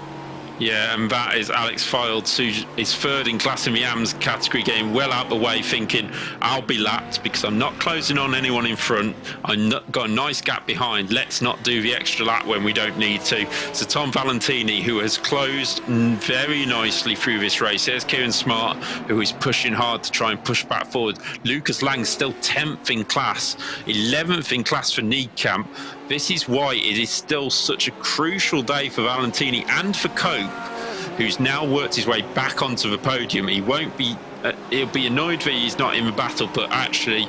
Yeah, and that is Alex Fildes, who is third in class in the AMS category, getting well out the way, thinking, I'll be lapped because I'm not closing on anyone in front. I've got a nice gap behind. Let's not do the extra lap when we don't need to. So Tom Valentini, who has closed very nicely through this race. There's Kieran Smart, who is pushing hard to try and push back forward. Lucas Lang still 10th in class, 11th in class for Niedkamp. This is why it is still such a crucial day for Valentini and for Cope, who's now worked his way back onto the podium. He won't be, he'll be annoyed that he's not in the battle, but actually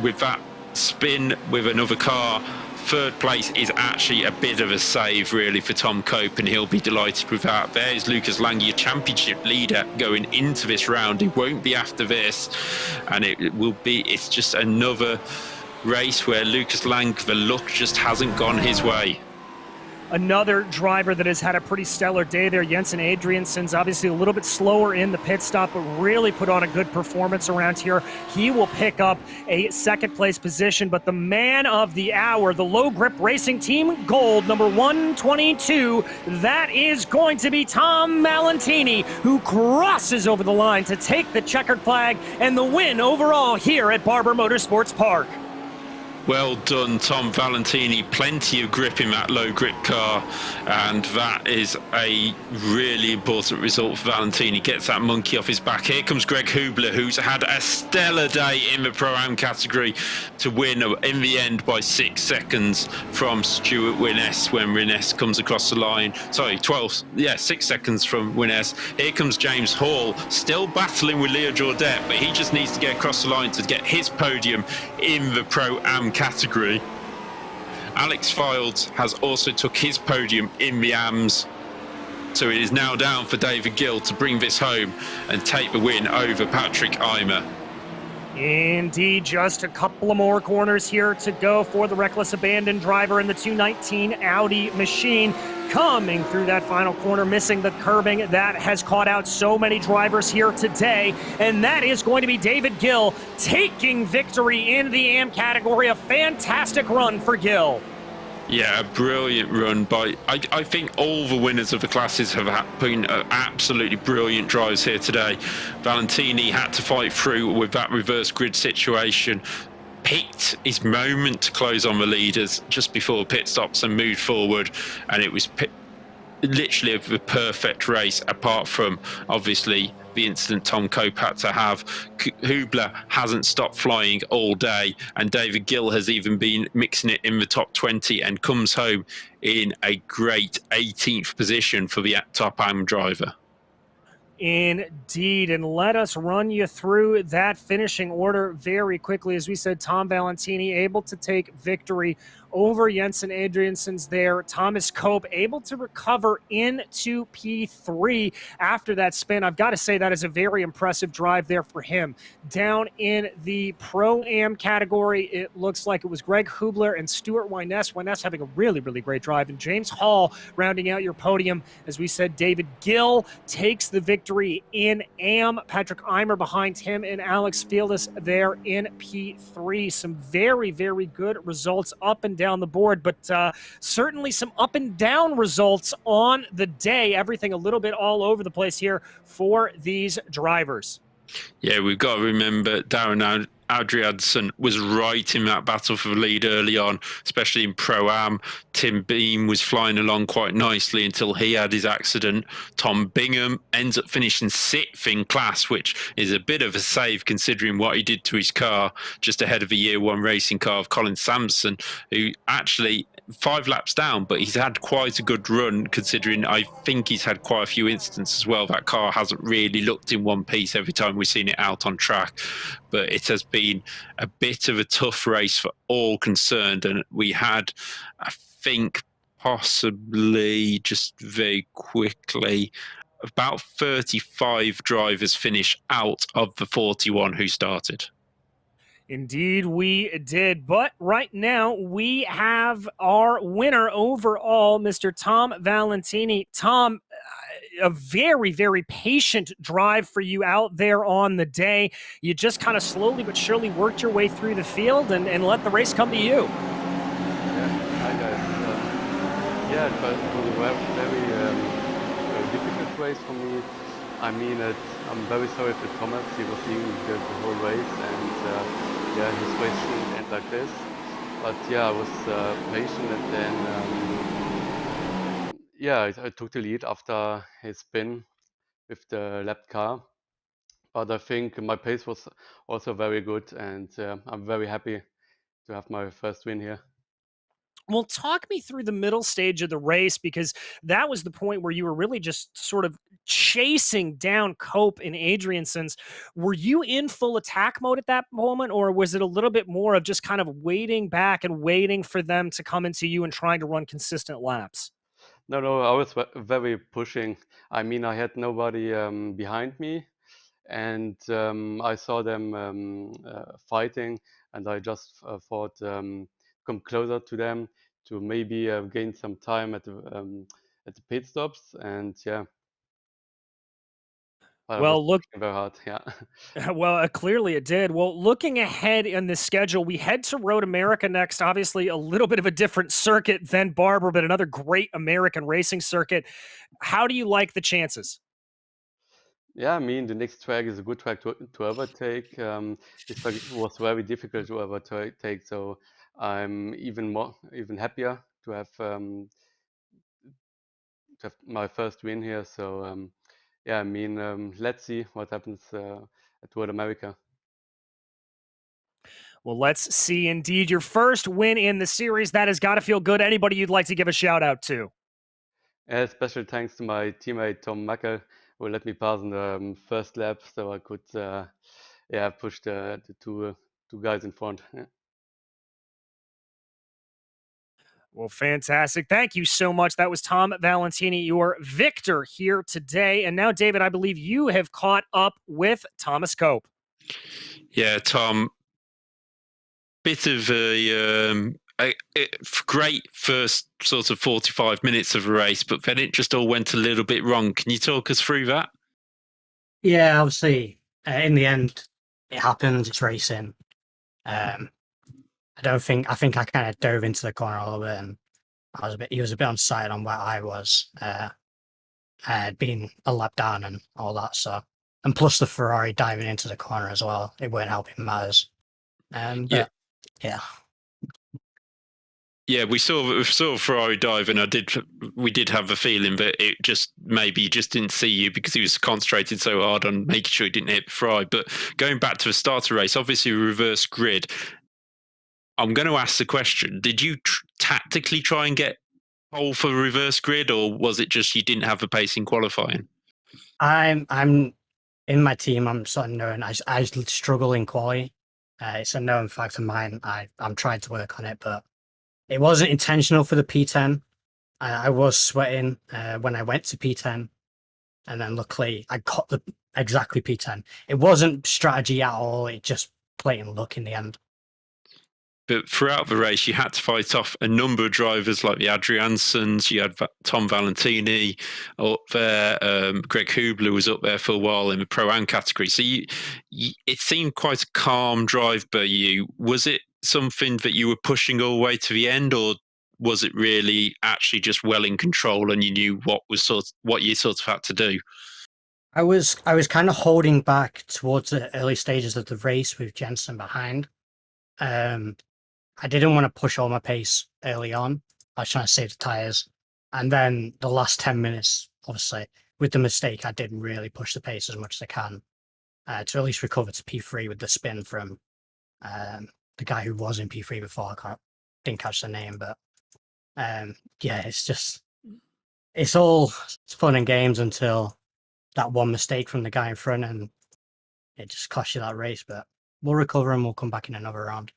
with that spin with another car, third place is actually a bit of a save really for Tom Cope, and he'll be delighted with that. There's Lucas Lang, your championship leader going into this round. He won't be after this, and it's just another race where Lucas Lang, the luck just hasn't gone his way. Another driver that has had a pretty stellar day there, Jensen Adriansen's obviously a little bit slower in the pit stop, but really put on a good performance around here. He will pick up a second place position, but the man of the hour, the Low Grip Racing Team Gold, number 122, that is going to be Tom Valentini, who crosses over the line to take the checkered flag and the win overall here at Barber Motorsports Park. Well done, Tom Valentini. Plenty of grip in that low grip car, and that is a really important result for Valentini. Gets that monkey off his back. Here comes Greg Hubler, who's had a stellar day in the Pro-Am category to win in the end by 6 seconds from Stuart Winnes when Winnes comes across the line. Sorry, 6 seconds from Winnes. Here comes James Hall, still battling with Leo Jordet, but he just needs to get across the line to get his podium in the Pro-Am category. Alex Fields has also took his podium in the AMs, so it is now down for David Gill to bring this home and take the win over Patrick Eimer. Indeed, just a couple of more corners here to go for the reckless abandon driver in the 219 Audi machine. Coming through that final corner, missing the curbing that has caught out so many drivers here today, and that is going to be David Gill taking victory in the AM category. A fantastic run for Gill. Yeah, a brilliant run by, I think all the winners of the classes have been absolutely brilliant drives here today. Valentini had to fight through with that reverse grid situation, picked his moment to close on the leaders just before pit stops and moved forward, and it was literally the perfect race, apart from obviously the incident Tom Cope had to have. Hubler hasn't stopped flying all day, and David Gill has even been mixing it in the top 20 and comes home in a great 18th position for the top AM driver. Indeed, and let us run you through that finishing order very quickly. As we said, Tom Valentini able to take victory over Jensen Adriansons there. Thomas Cope able to recover into P3 after that spin. I've got to say that is a very impressive drive there for him. Down in the Pro-Am category, it looks like it was Greg Hubler and Stuart Winnes. Winnes having a really, really great drive. And James Hall rounding out your podium. As we said, David Gill takes the victory in AM. Patrick Eimer behind him and Alex Fields there in P3. Some very, very good results up and down the board, but certainly some up and down results on the day. Everything a little bit all over the place here for these drivers. Yeah, we've got to remember Darren Adrianson was right in that battle for the lead early on, especially in Pro-Am. Tim Beam was flying along quite nicely until he had his accident. Tom Bingham ends up finishing 6th in class, which is a bit of a save considering what he did to his car, just ahead of a year one racing car of Colin Sampson, who actually 5 laps down, but he's had quite a good run considering I think he's had quite a few incidents as well. That car hasn't really looked in one piece every time we've seen it out on track, but it has been a bit of a tough race for all concerned. And we had, I think, possibly just very quickly, about 35 drivers finish out of the 41 who started. Indeed, we did. But right now, we have our winner overall, Mr. Tom Valentini. Tom, a very, very patient drive for you out there on the day. You just kind of slowly but surely worked your way through the field and let the race come to you. Yeah, hi guys. Yeah, it was a very difficult race for me. I mean, I'm very sorry for Thomas. He was leading the whole race, and yeah, his race shouldn't end like this. But yeah, I was patient, and then yeah, I took the lead after his spin with the lap car. But I think my pace was also very good, and I'm very happy to have my first win here. Well, talk me through the middle stage of the race, because that was the point where you were really just sort of chasing down Cope and Adriansons. Were you in full attack mode at that moment, or was it a little bit more of just kind of waiting back and waiting for them to come into you and trying to run consistent laps? No, I was very pushing. I mean, I had nobody behind me, and I saw them fighting, and I just thought come closer to them to maybe gain some time at the pit stops, and yeah. But I was Well, look, pushing very hard, yeah. well, clearly it did. Well, looking ahead in the schedule, we head to Road America next. Obviously, a little bit of a different circuit than Barber, but another great American racing circuit. How do you like the chances? Yeah, I mean, the next track is a good track to overtake. This track was very difficult to overtake, so I'm even happier to have my first win here. So yeah, I mean, let's see what happens at World America. Well, let's see indeed. Your first win in the series. That has got to feel good. Anybody you'd like to give a shout out to? Special thanks to my teammate Tom Mackel, who let me pass in the first lap, so I could yeah, push the two guys in front. Yeah. Well, fantastic. Thank you so much. That was Tom Valentini, your victor here today. And now, David, I believe you have caught up with Thomas Cope. Yeah, Tom, bit of a great first sort of 45 minutes of a race, but then it just all went a little bit wrong. Can you talk us through that? Yeah, obviously, in the end, it happened. It's racing. I think I kind of dove into the corner a little bit, and he was a bit on side on where I was, being a lap down and all that. So, and plus the Ferrari diving into the corner as well, it weren't helping matters. But yeah. Yeah, we saw Ferrari dive, and we did have a feeling that it just maybe he just didn't see you because he was concentrated so hard on making sure he didn't hit Ferrari. But going back to the starter race, obviously reverse grid. I'm going to ask the question: did you tactically try and get pole for reverse grid, or was it just you didn't have the pace in qualifying? I'm in my team. I'm sort of known. I struggle in quali. It's a known fact of mine. I'm trying to work on it, but it wasn't intentional for the P10. I was sweating when I went to P10, and then luckily I got the exactly P10. It wasn't strategy at all. It just plain luck in the end. But throughout the race, you had to fight off a number of drivers like the Adriansons. You had Tom Valentini up there. Greg Hubler was up there for a while in the Pro-Am category. So it seemed quite a calm drive by you. Was it something that you were pushing all the way to the end, or was it really actually just well in control and you knew what you sort of had to do? I was kind of holding back towards the early stages of the race with Jensen behind. I didn't want to push all my pace early on. I was trying to save the tires. And then the last 10 minutes, obviously, with the mistake, I didn't really push the pace as much as I can to at least recover to P3 with the spin from the guy who was in P3 before. Didn't catch the name, but yeah, it's fun and games until that one mistake from the guy in front, and it just cost you that race. But we'll recover and we'll come back in another round.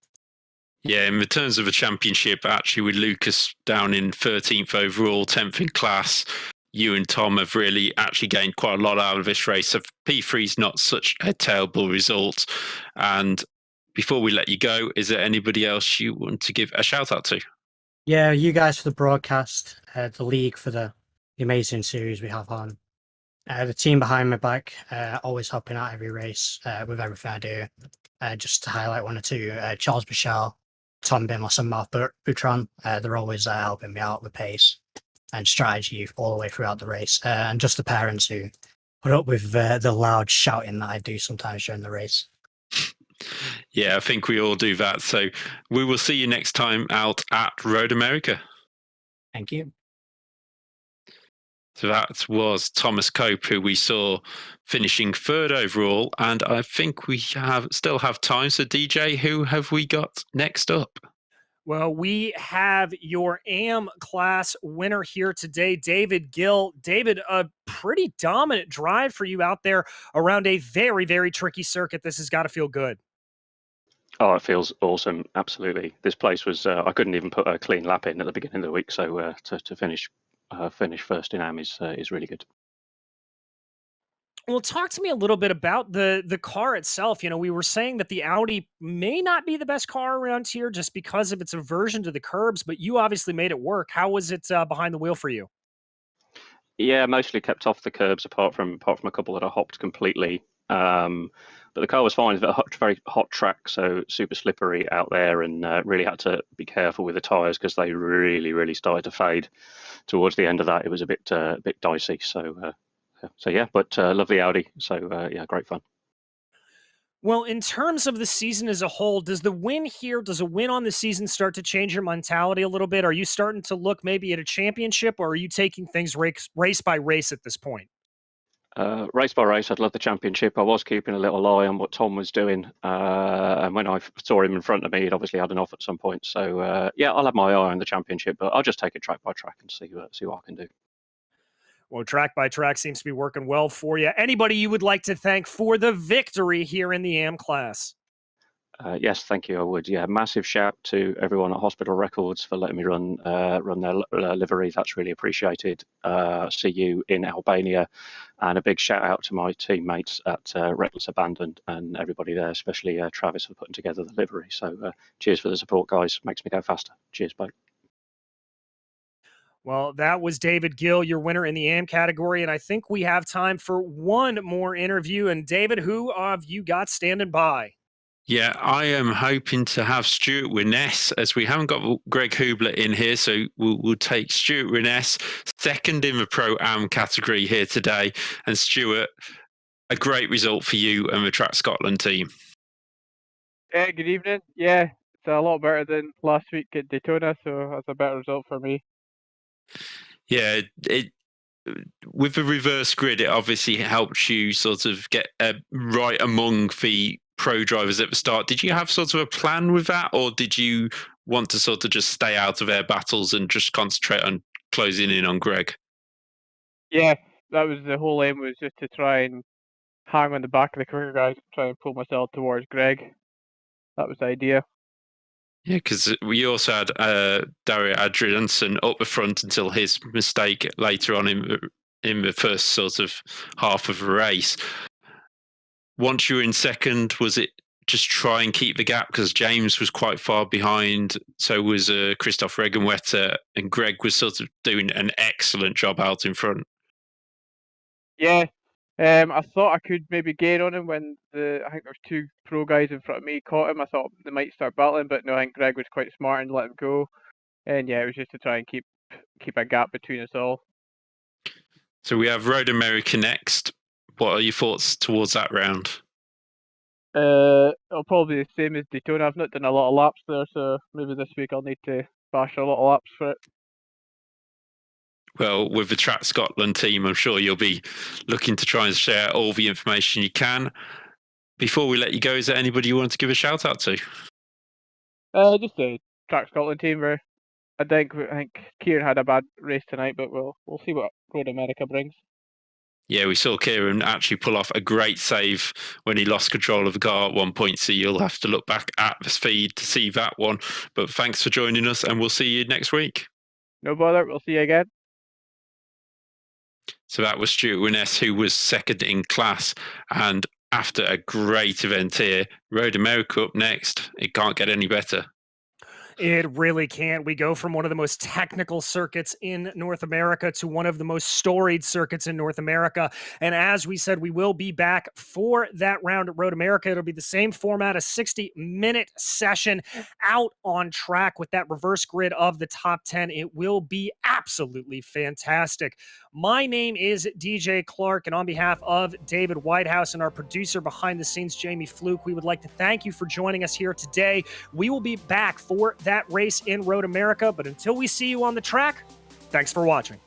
Yeah, in terms of a championship, actually, with Lucas down in 13th overall, 10th in class, you and Tom have really actually gained quite a lot out of this race. So P3 is not such a terrible result. And before we let you go, is there anybody else you want to give a shout out to? Yeah, you guys for the broadcast, the league for the amazing series we have on. The team behind my back, always helping out every race with everything I do. Just to highlight one or two, Charles Michel, Tom Binless and Mark Boutron, they're always helping me out with pace and strategy all the way throughout the race. And just the parents who put up with the loud shouting that I do sometimes during the race. Yeah, I think we all do that. So we will see you next time out at Road America. Thank you. So that was Thomas Cope, who we saw finishing third overall. And I think we still have time. So DJ, who have we got next up? Well, we have your AM class winner here today, David Gill. David, a pretty dominant drive for you out there around a very, very tricky circuit. This has got to feel good. Oh, it feels awesome. Absolutely. This place was, I couldn't even put a clean lap in at the beginning of the week. So to finish first in AM is really good. Well, talk to me a little bit about the car itself. You know, we were saying that the Audi may not be the best car around here just because of its aversion to the curbs, but you obviously made it work. How was it behind the wheel for you? Yeah, mostly kept off the curbs apart from a couple that I hopped completely. But the car was fine. It's a very hot track, so super slippery out there, and really had to be careful with the tyres because they really, really started to fade towards the end of that. It was a bit dicey. So yeah, but lovely Audi. So yeah, great fun. Well, in terms of the season as a whole, does a win on the season start to change your mentality a little bit? Are you starting to look maybe at a championship, or are you taking things race by race at this point? Race by race, I'd love the championship. I was keeping a little eye on what Tom was doing, and when I saw him in front of me, he'd obviously had enough at some point. So yeah, I'll have my eye on the championship, but I'll just take it track by track and see what I can do. Well, track by track seems to be working well for you. Anybody you would like to thank for the victory here in the AM class? Yes, thank you. I would. Yeah, massive shout to everyone at Hospital Records for letting me run their livery. That's really appreciated. See you in Albania, and a big shout out to my teammates at Reckless Abandoned and everybody there, especially Travis for putting together the livery. So cheers for the support, guys. Makes me go faster. Cheers, bye. Well, that was David Gill, your winner in the AM category, and I think we have time for one more interview. And David, who have you got standing by? Yeah, I am hoping to have Stuart Winness, as we haven't got Greg Hubler in here, so we'll take Stuart Winness, second in the Pro-Am category here today. And Stuart, a great result for you and the Track Scotland team. Yeah, good evening. Yeah, it's a lot better than last week at Daytona, so that's a better result for me. Yeah, with the reverse grid, it obviously helps you sort of get right among the pro drivers at the start. Did you have sort of a plan with that, or did you want to sort of just stay out of their battles and just concentrate on closing in on Greg? Yeah, that was the whole aim, was just to try and hang on the back of the quicker guys, try and pull myself towards Greg. That was the idea. Yeah, because we also had Dario Adriansen up the front until his mistake later on in the first sort of half of the race. Once you were in second, was it just try and keep the gap? Because James was quite far behind, so was Christoph Regenwetter, and Greg was sort of doing an excellent job out in front. Yeah, I thought I could maybe gain on him when I think there was two pro guys in front of me caught him. I thought they might start battling, but no, I think Greg was quite smart and let him go. And yeah, it was just to try and keep a gap between us all. So we have Road America next. What are your thoughts towards that round? It'll probably be the same as Daytona. I've not done a lot of laps there, so maybe this week I'll need to bash a lot of laps for it. Well, with the Track Scotland team, I'm sure you'll be looking to try and share all the information you can. Before we let you go, is there anybody you want to give a shout out to? Just the Track Scotland team. Where I think Kieran had a bad race tonight, but we'll see what Road America brings. Yeah, we saw Kieran actually pull off a great save when he lost control of the car at one point, so you'll have to look back at the feed to see that one. But thanks for joining us, and we'll see you next week. No bother, we'll see you again. So that was Stuart Winness, who was second in class, and after a great event here, Road America up next. It can't get any better. It really can't. We go from one of the most technical circuits in North America to one of the most storied circuits in North America. And as we said, we will be back for that round at Road America. It'll be the same format, a 60-minute session out on track with that reverse grid of the top 10. It will be absolutely fantastic. My name is DJ Clark, and on behalf of David Whitehouse and our producer behind the scenes, Jamie Fluke, we would like to thank you for joining us here today. We will be back for that race in Road America, but until we see you on the track, thanks for watching.